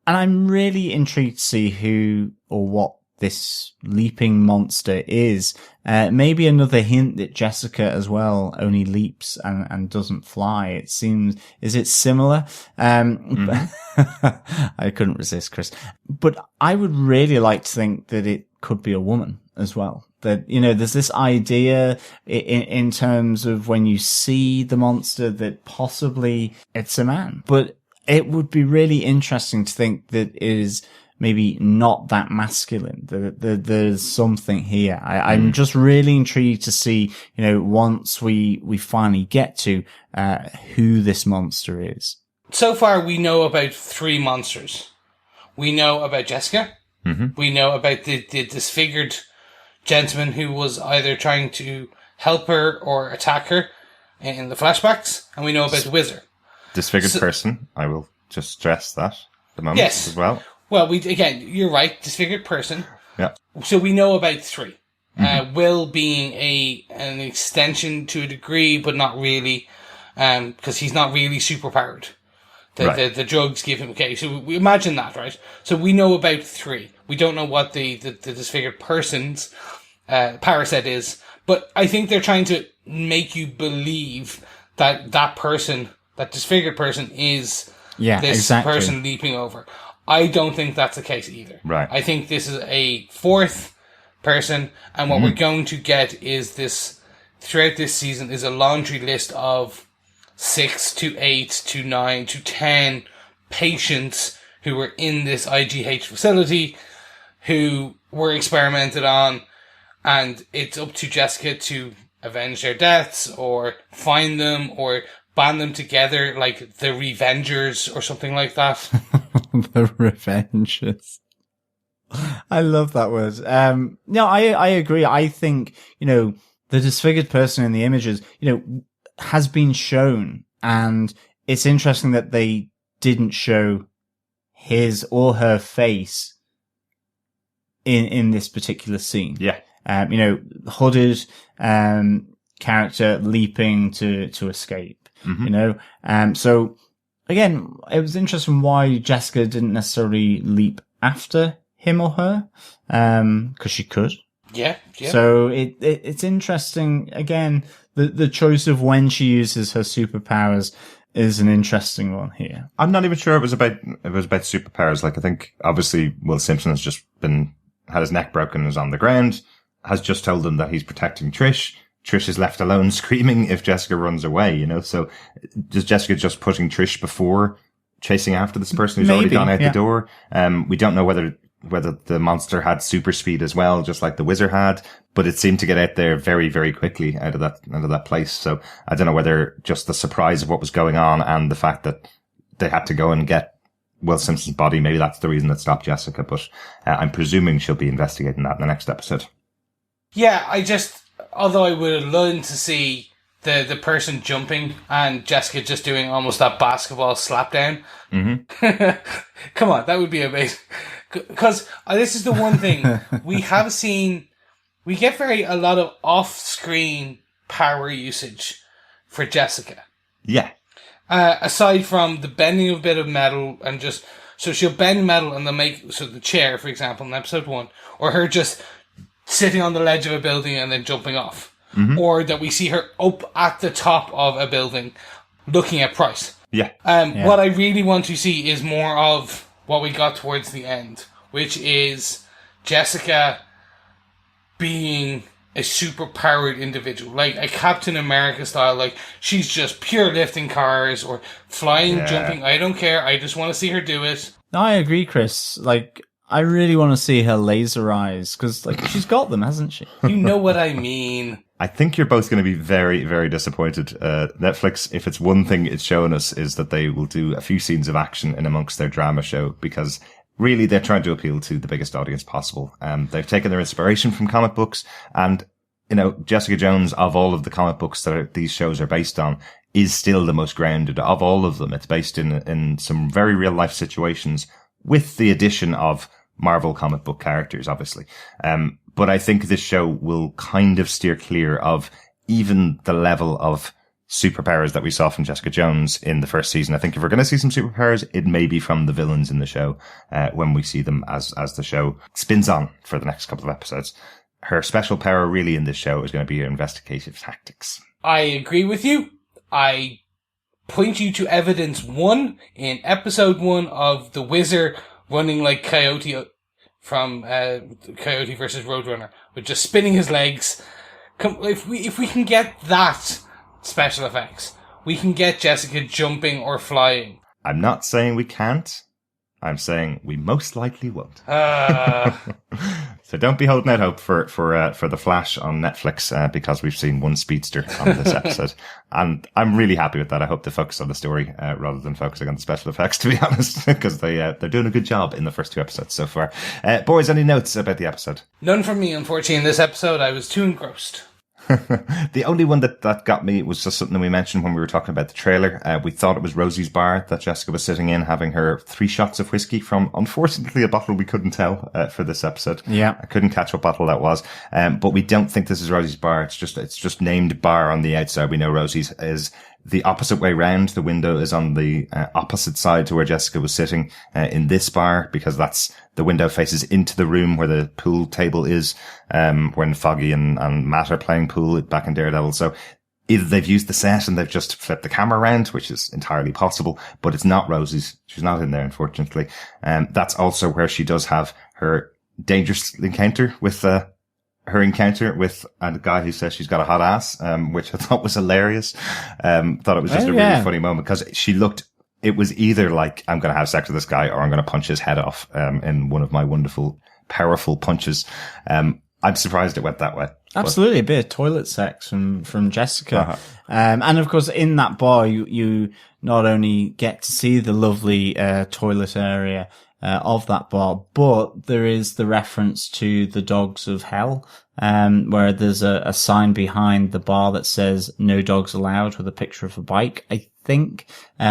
I'm really intrigued to see who or what this leaping monster is. Maybe another hint that Jessica as well only leaps and doesn't fly. It seems, is it similar? I couldn't resist, Chris. But I would really like to think that it could be a woman as well. that, you know, there's this idea in terms of when you see the monster that possibly it's a man. But it would be really interesting to think that it is maybe not that masculine. There's something here. I'm just really intrigued to see, you know, once we finally get to who this monster is. So far, we know about 3 monsters. We know about Jessica. Mm-hmm. We know about the disfigured gentleman who was either trying to help her or attack her in the flashbacks. And we know about the wizard. Disfigured person. I will just stress that at the moment as well. Well, again, you're right. Disfigured person. Yeah. So we know about 3. Will being an extension to a degree, but not really, because he's not really superpowered. The drugs give him, okay, so we imagine that, right? So we know about 3. We don't know what the disfigured person's power set is, but I think they're trying to make you believe that person, that disfigured person, is this person leaping over. I don't think that's the case either. Right. I think this is a 4th person, and what we're going to get is this, throughout this season, is a laundry list of 6 to 8 to 9 to 10 patients who were in this IGH facility, who were experimented on, and it's up to Jessica to avenge their deaths, or find them, or band them together like the Revengers or something like that. The Revengers. I love that word. No, I agree. I think, you know, the disfigured person in the images, you know, has been shown, and it's interesting that they didn't show his or her face in this particular scene. Yeah. You know, hooded character leaping to escape. Mm-hmm. You know, so again, it was interesting why Jessica didn't necessarily leap after him or her, because she could. Yeah. So it's interesting. Again, the choice of when she uses her superpowers is an interesting one here. I'm not even sure it was about superpowers. Like, I think obviously Will Simpson has just had his neck broken and is on the ground, has just told them that he's protecting Trish. Trish is left alone screaming if Jessica runs away, you know? So does Jessica just putting Trish before chasing after this person who's already gone out the door? We don't know whether the monster had super speed as well, just like the wizard had, but it seemed to get out there very, very quickly out of that place. So I don't know whether just the surprise of what was going on and the fact that they had to go and get Will Simpson's body, maybe that's the reason that stopped Jessica, but I'm presuming she'll be investigating that in the next episode. Yeah, although I would have loved to see the person jumping and Jessica just doing almost that basketball slap down. Mm-hmm. Come on, that would be amazing. Because this is the one thing we have seen. We get a lot of off-screen power usage for Jessica. Yeah. Aside from the bending of a bit of metal and so she'll bend metal and the chair, for example, in episode 1, or her just sitting on the ledge of a building and then jumping off. Mm-hmm. Or that we see her up at the top of a building looking at Price. Yeah. What I really want to see is more of what we got towards the end, which is Jessica being a super powered individual, like a Captain America style, like she's just pure lifting cars or flying, jumping. I don't care. I just want to see her do it. No, I agree, Chris. Like, I really want to see her laser eyes, because like she's got them, hasn't she? You know what I mean. I think you're both going to be very, very disappointed. Netflix, if it's one thing it's shown us, is that they will do a few scenes of action in amongst their drama show, because really they're trying to appeal to the biggest audience possible. They've taken their inspiration from comic books, and, you know, Jessica Jones, of all of the comic books that these shows are based on, is still the most grounded of all of them. It's based in some very real life situations, with the addition of Marvel comic book characters, obviously. But I think this show will kind of steer clear of even the level of superpowers that we saw from Jessica Jones in the first season. I think if we're going to see some superpowers, it may be from the villains in the show, when we see them as the show spins on for the next couple of episodes. Her special power really in this show is going to be her investigative tactics. I agree with you. I point you to evidence 1 in episode 1 of the wizard running like Coyote from Coyote versus Roadrunner, with just spinning his legs. If we can get that special effects, we can get Jessica jumping or flying. I'm not saying we can't. I'm saying we most likely won't. So don't be holding out hope for The Flash on Netflix, because we've seen one speedster on this episode. And I'm really happy with that. I hope they focus on the story, rather than focusing on the special effects, to be honest, because they're doing a good job in the first 2 episodes so far. Boys, any notes about the episode? None from me, unfortunately, in this episode. I was too engrossed. The only one that got me was just something we mentioned when we were talking about the trailer. We thought it was Rosie's bar that Jessica was sitting in, having her 3 shots of whiskey from, unfortunately, a bottle we couldn't tell for this episode. Yeah, I couldn't catch what bottle that was. But we don't think this is Rosie's bar. It's just named bar on the outside. We know Rosie's is the opposite way round. The window is on the opposite side to where Jessica was sitting in this bar, because the window faces into the room where the pool table is, when Foggy and Matt are playing pool back in Daredevil. So either they've used the set and they've just flipped the camera around, which is entirely possible, but it's not Rosie's. She's not in there, unfortunately. That's also where she does have her dangerous encounter with a guy who says she's got a hot ass, which I thought was hilarious. Thought it was just a really funny moment, because it was either like, I'm going to have sex with this guy or I'm going to punch his head off, in one of my wonderful, powerful punches. I'm surprised it went that way. Absolutely. A bit of toilet sex from Jessica. Uh-huh. And of course, in that bar, you not only get to see the lovely, toilet area, of that bar, but there is the reference to the Dogs of Hell, where there's a sign behind the bar that says "No dogs allowed" with a picture of a bike. I think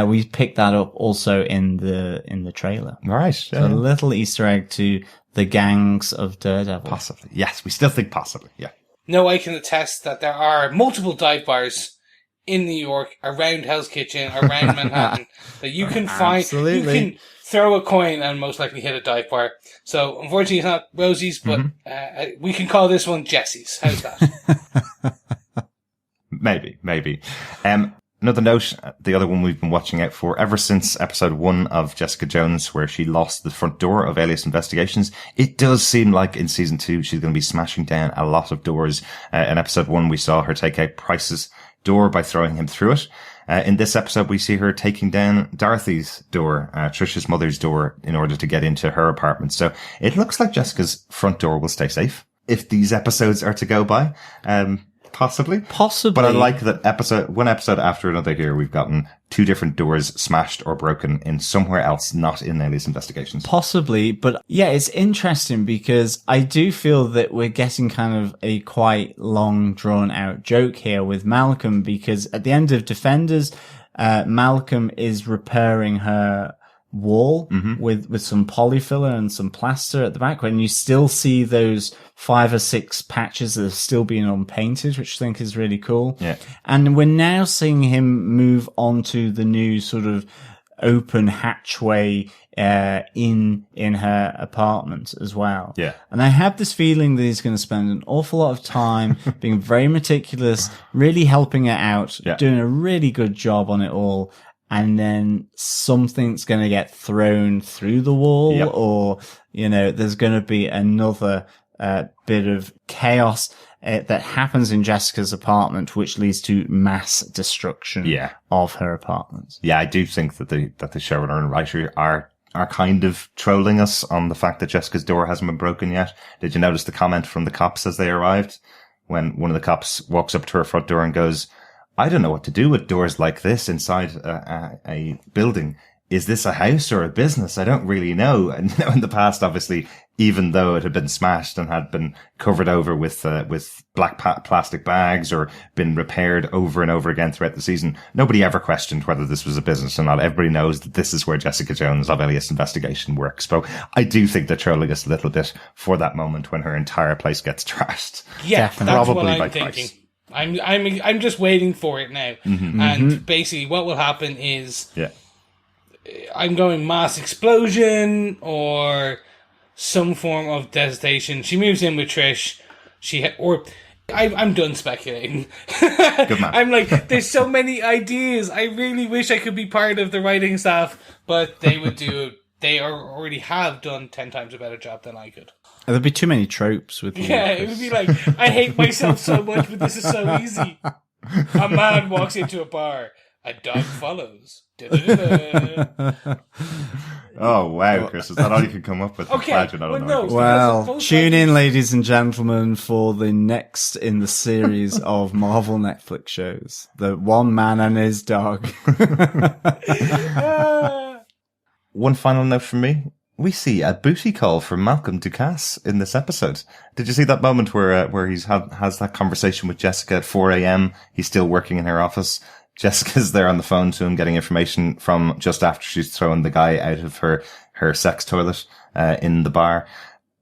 we picked that up also in the trailer. Right, so a little Easter egg to the gangs of Daredevil. Possibly, yes. We still think possibly, yeah. No, I can attest that there are multiple dive bars in New York, around Hell's Kitchen, around Manhattan, that you can find. Absolutely. You can throw a coin and most likely hit a dive bar. So, unfortunately, it's not Rosie's, but we can call this one Jessie's. How's that? Maybe. Another note, the other one we've been watching out for ever since episode 1 of Jessica Jones, where she lost the front door of Alias Investigations. It does seem like in season 2, she's going to be smashing down a lot of doors. In episode 1, we saw her take out Price's door by throwing him through it. In this episode, we see her taking down Dorothy's door, Trisha's mother's door, in order to get into her apartment. So it looks like Jessica's front door will stay safe if these episodes are to go by. Possibly. But I like that one episode after another here, we've gotten 2 different doors smashed or broken in somewhere else, not in Alias Investigations. Possibly, but yeah, it's interesting because I do feel that we're getting kind of a quite long, drawn out joke here with Malcolm, because at the end of Defenders, Malcolm is repairing her wall with some polyfiller and some plaster at the back, when you still see those 5 or 6 patches that are still being unpainted, which I think is really cool. Yeah. And we're now seeing him move on to the new sort of open hatchway in her apartment as well. Yeah. And I have this feeling that he's going to spend an awful lot of time being very meticulous, really helping her out, doing a really good job on it all. And then something's going to get thrown through the wall, or, there's going to be another bit of chaos that happens in Jessica's apartment, which leads to mass destruction of her apartment. Yeah, I do think that the showrunner and writer are kind of trolling us on the fact that Jessica's door hasn't been broken yet. Did you notice the comment from the cops as they arrived? When one of the cops walks up to her front door and goes, "I don't know what to do with doors like this inside a building. Is this a house or a business? I don't really know." And in the past, obviously, even though it had been smashed and had been covered over with black plastic bags or been repaired over and over again throughout the season, nobody ever questioned whether this was a business or not. Everybody knows that this is where Jessica Jones of Alias Investigation works. But I do think they're trolling us a little bit for that moment when her entire place gets trashed. Yeah, Definitely. that's Probably what by I'm thinking. Price. I'm just waiting for it now. And basically what will happen is I'm going mass explosion or some form of devastation. She moves in with Trish. I'm done speculating. Good man. I'm like, there's so many ideas. I really wish I could be part of the writing staff, but they would they already have done 10 times a better job than I could. There'd be too many tropes with Yeah, it would be like, I hate myself so much, but this is so easy. A man walks into a bar. A dog follows. Oh, wow, Chris. Is that all you can come up with? Okay, Well, tune in, ladies and gentlemen, for the next in the series of Marvel Netflix shows. The One Man and His Dog. One final note from me. We see a booty call from Malcolm Ducasse in this episode. Did you see that moment where he's has that conversation with Jessica at 4 a.m.? He's still working in her office. Jessica's there on the phone to him, getting information from just after she's thrown the guy out of her sex toilet, in the bar.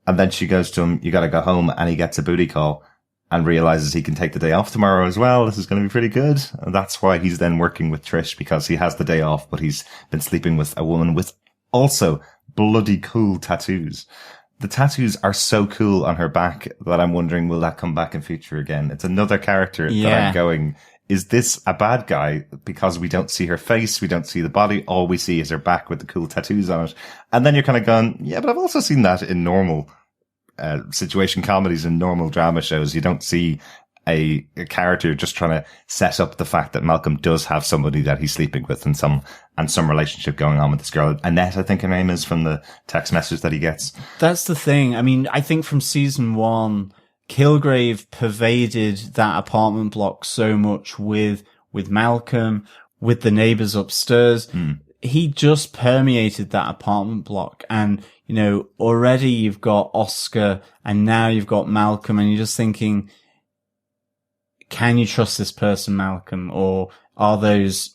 And then she goes to him, you gotta go home, and he gets a booty call and realizes he can take the day off tomorrow as well. This is going to be pretty good. And that's why he's then working with Trish, because he has the day off, but he's been sleeping with a woman with also bloody cool tattoos. The tattoos are so cool on her back that I'm wondering, will that come back in future again? It's another character that I'm going, is this a bad guy? Because we don't see her face, we don't see the body, all we see is her back with the cool tattoos on it. And then you're kind of going, yeah, but I've also seen that in normal situation comedies and normal drama shows. You don't see a character just trying to set up the fact that Malcolm does have somebody that he's sleeping with and some relationship going on with this girl. Annette, I think her name is, from the text message that he gets. That's the thing. I mean, I think from season 1, Kilgrave pervaded that apartment block so much with Malcolm, with the neighbors upstairs. He just permeated that apartment block. And, you know, already you've got Oscar and now you've got Malcolm, and you're just thinking, can you trust this person, Malcolm? Or are those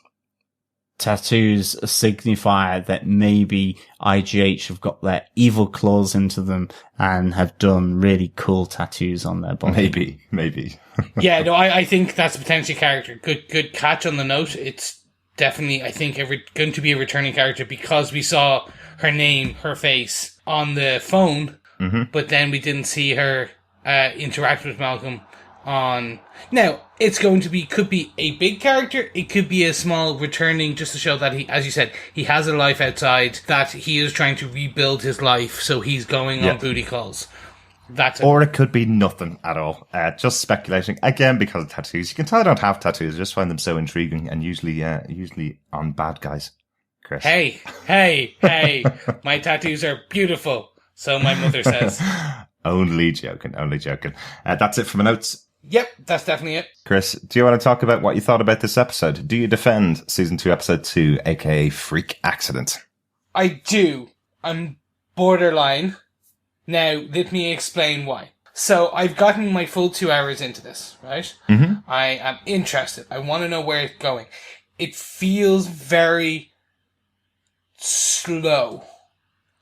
tattoos a signifier that maybe IGH have got their evil claws into them and have done really cool tattoos on their body? Maybe. Yeah, no, I think that's a potential character. Good catch on the note. It's definitely, I think, going to be a returning character, because we saw her name, her face on the phone, but then we didn't see her interact with Malcolm on. Now, it's going to be, could be a big character, it could be a small returning, just to show that he, as you said, he has a life outside, that he is trying to rebuild his life, so he's going on booty calls. Or it could be nothing at all. Just speculating. Again, because of tattoos. You can tell I don't have tattoos, I just find them so intriguing, and usually on bad guys. Chris. Hey, my tattoos are beautiful, so my mother says. Only joking. That's it for my notes. Yep, that's definitely it. Chris, do you want to talk about what you thought about this episode? Do you defend season 2, episode 2, aka Freak Accident? I do. I'm borderline. Now, let me explain why. So, I've gotten my full 2 hours into this, right? I am interested. I want to know where it's going. It feels very slow.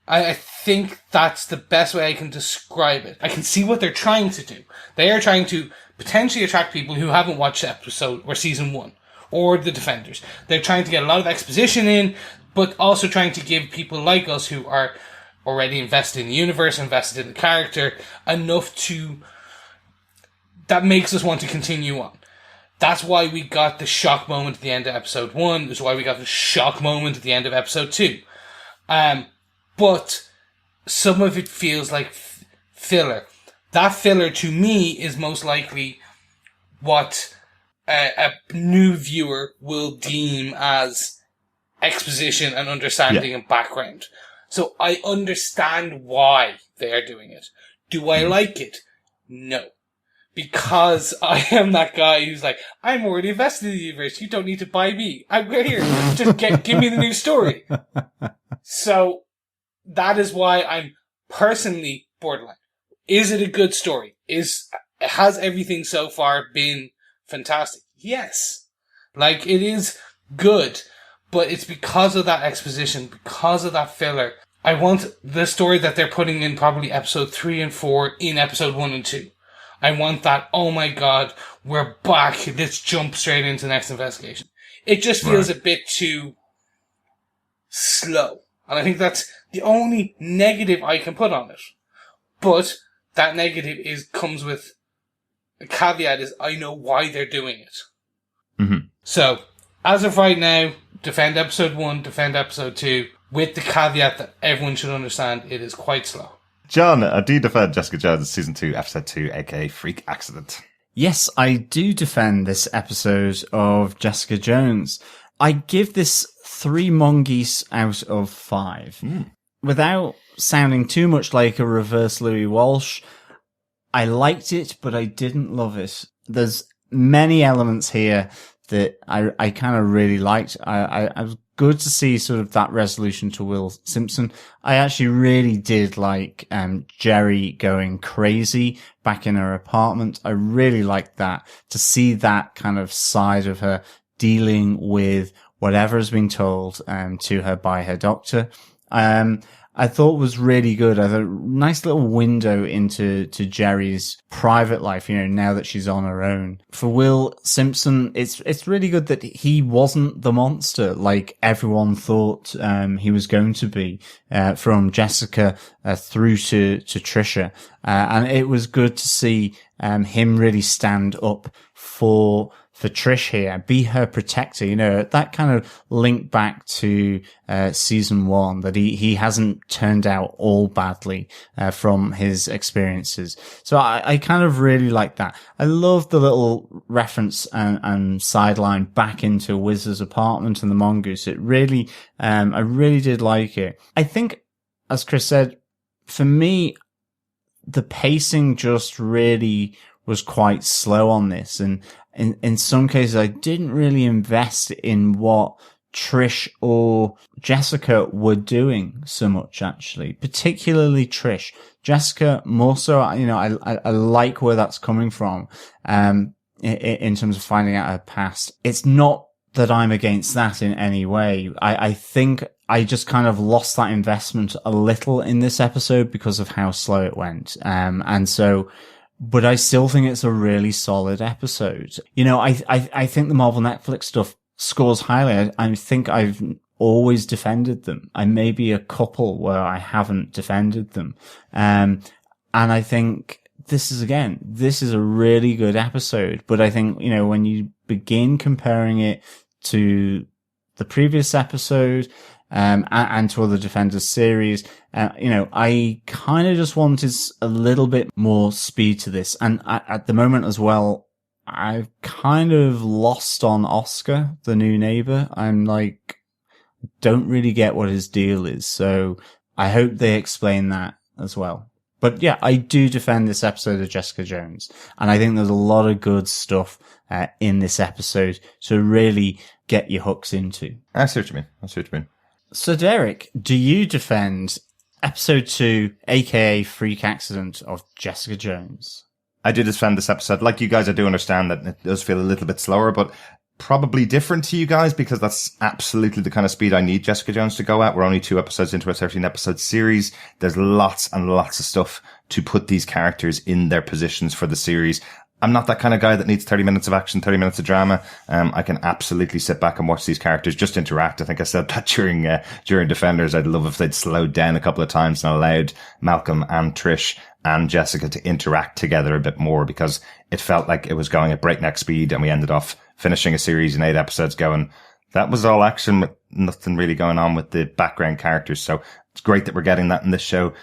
I think that's the best way I can describe it. I can see what they're trying to do. They are trying to potentially attract people who haven't watched the episode or season 1 or the Defenders. They're trying to get a lot of exposition in, but also trying to give people like us who are already invested in the universe, invested in the character, enough that makes us want to continue on. That's why we got the shock moment at the end of episode 1. That's why we got the shock moment at the end of episode 2. But some of it feels like filler. That filler, to me, is most likely what a new viewer will deem as exposition and understanding and background. So I understand why they are doing it. Do I like it? No. Because I am that guy who's like, I'm already invested in the universe. You don't need to buy me. I'm here. Just give me the new story. So that is why I'm personally borderline. Is it a good story? Has everything so far been fantastic? Yes. Like, it is good, but it's because of that exposition, because of that filler. I want the story that they're putting in probably episode 3 and 4 in episode 1 and 2. I want that, oh my god, we're back, let's jump straight into the next investigation. It just feels a bit too slow. And I think that's the only negative I can put on it. But that negative comes with a caveat is I know why they're doing it. So, as of right now, defend episode 1, defend episode 2. with the caveat that everyone should understand it is quite slow. John, do you defend Jessica Jones Season 2, Episode 2, aka Freak Accident? Yes, I do defend this episode of Jessica Jones. I give this 3 mongoose out of 5. Without sounding too much like a reverse Louis Walsh, I liked it, but I didn't love it. There's many elements here that I kind of really liked. I was good to see sort of that resolution to Will Simpson. I actually really did like Jerry going crazy back in her apartment. I really liked that, to see that kind of side of her dealing with whatever has been told to her by her doctor. I thought was really good. I thought nice little window into Jerry's private life, now that she's on her own. For Will Simpson, it's really good that he wasn't the monster like everyone thought he was going to be, from Jessica through to Trisha. And it was good to see him really stand up for Trish here, be her protector, that kind of link back to season 1, that he hasn't turned out all badly from his experiences. So I kind of really like that. I love the little reference and sideline back into Wiz's apartment and the mongoose. It really, I really did like it. I think, as Chris said, for me, the pacing just really was quite slow on this, and in some cases I didn't really invest in what Trish or Jessica were doing so much, actually, particularly Trish. Jessica more so, I like where that's coming from, in terms of finding out her past. It's not that I'm against that in any way. I think I just kind of lost that investment a little in this episode because of how slow it went. But I still think it's a really solid episode. I think the Marvel Netflix stuff scores highly. I think I've always defended them. I may be a couple where I haven't defended them. And I think this is a really good episode. But I think, when you begin comparing it to the previous episode, and to other Defenders series, I kind of just wanted a little bit more speed to this. And at the moment as well, I've kind of lost on Oscar, the new neighbor. I'm like, don't really get what his deal is. So I hope they explain that as well. But yeah, I do defend this episode of Jessica Jones. And I think there's a lot of good stuff in this episode to really get your hooks into. I see what you mean. So, Derek, do you defend episode 2, aka Freak Accident, of Jessica Jones? I do defend this episode. Like you guys, I do understand that it does feel a little bit slower, but probably different to you guys, because that's absolutely the kind of speed I need Jessica Jones to go at. We're only 2 episodes into a 13-episode series. There's lots and lots of stuff to put these characters in their positions for the series. I'm not that kind of guy that needs 30 minutes of action, 30 minutes of drama. I can absolutely sit back and watch these characters just interact. I think I said that during Defenders. I'd love if they'd slowed down a couple of times and allowed Malcolm and Trish and Jessica to interact together a bit more, because it felt like it was going at breakneck speed, and we ended off finishing a series in 8 episodes going, that was all action with nothing really going on with the background characters. So it's great that we're getting that in this show.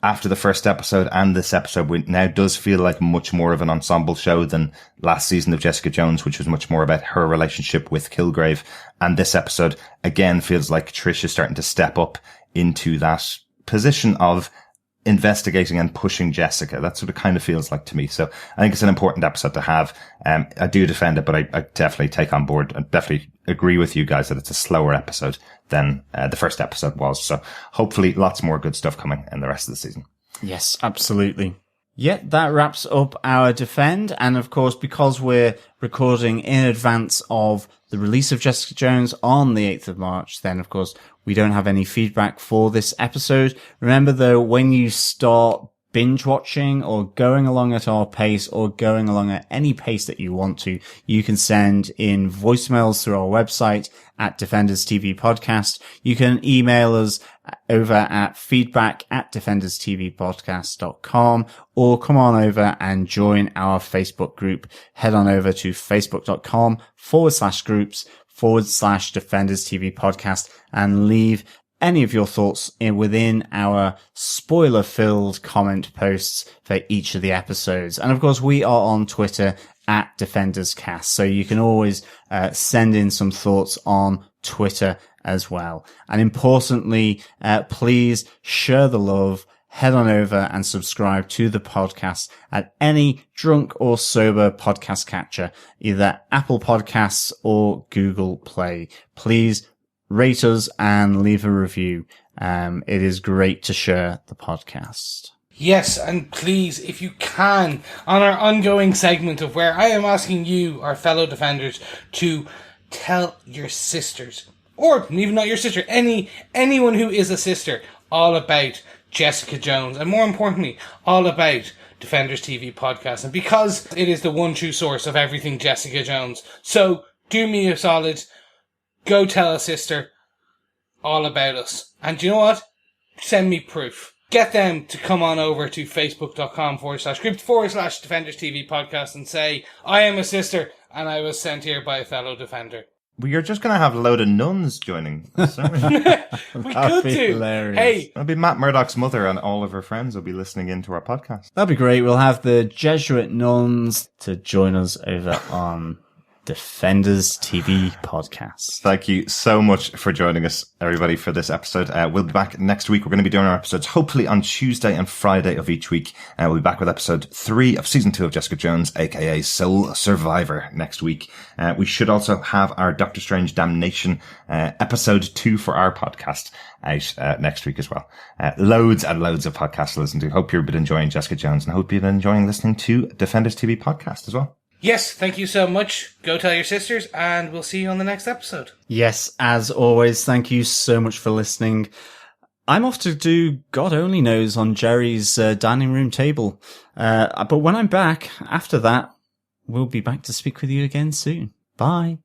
After the first episode and this episode, it now does feel like much more of an ensemble show than last season of Jessica Jones, which was much more about her relationship with Kilgrave. And this episode, again, feels like Trish is starting to step up into that position of investigating and pushing Jessica. That's what it kind of feels like to me. So I think it's an important episode to have. I do defend it, but I definitely take on board and definitely agree with you guys that it's a slower episode than the first episode was. So hopefully lots more good stuff coming in the rest of the season. Yes, absolutely. Yeah, that wraps up our defend. And of course, because we're recording in advance of the release of Jessica Jones on the 8th of March, then of course we don't have any feedback for this episode. Remember though, when you start binge watching or going along at our pace or going along at any pace that you want to, you can send in voicemails through our website at Defenders TV Podcast. You can email us over at feedback@defenderstvpodcast.com, or come on over and join our Facebook group. Head on over to facebook.com/groups/Defenders TV Podcast and leave any of your thoughts within our spoiler-filled comment posts for each of the episodes. And of course, we are on Twitter at DefendersCast, so you can always send in some thoughts on Twitter as well. And importantly, please share the love. Head on over and subscribe to the podcast at any drunk or sober podcast catcher, either Apple Podcasts or Google Play. Please rate us and leave a review. It is great to share the podcast. Yes, and please, if you can, on our ongoing segment of where I am asking you, our fellow defenders, to tell your sisters, or even not your sister, anyone who is a sister, all about Jessica Jones, and more importantly, all about Defenders TV podcast, and because it is the one true source of everything Jessica Jones. So do me a solid, go tell a sister all about us, and you know what? Send me proof. Get them to come on over to facebook.com/group/Defenders TV podcast and say, I am a sister and I was sent here by a fellow defender. Well, you're just going to have a load of nuns joining us, aren't we? We could do. Hilarious. Hey, It'll be Matt Murdock's mother and all of her friends will be listening into our podcast. That'd be great. We'll have the Jesuit nuns to join us over on Defenders TV podcast. Thank you so much for joining us, everybody, for this episode. We'll be back next week. We're going to be doing our episodes hopefully on Tuesday and Friday of each week. We'll be back with episode 3 of season 2 of Jessica Jones, aka Soul Survivor, next week. We should also have our Doctor Strange Damnation episode 2 for our podcast out next week as well. Loads and loads of podcasts to listen to. Hope you've been enjoying Jessica Jones and hope you've been enjoying listening to Defenders TV podcast as well. yes, thank you so much. Go tell your sisters, and we'll see you on the next episode. Yes, as always, thank you so much for listening. I'm off to do God only knows on Jerry's dining room table. But when I'm back, after that, we'll be back to speak with you again soon. Bye.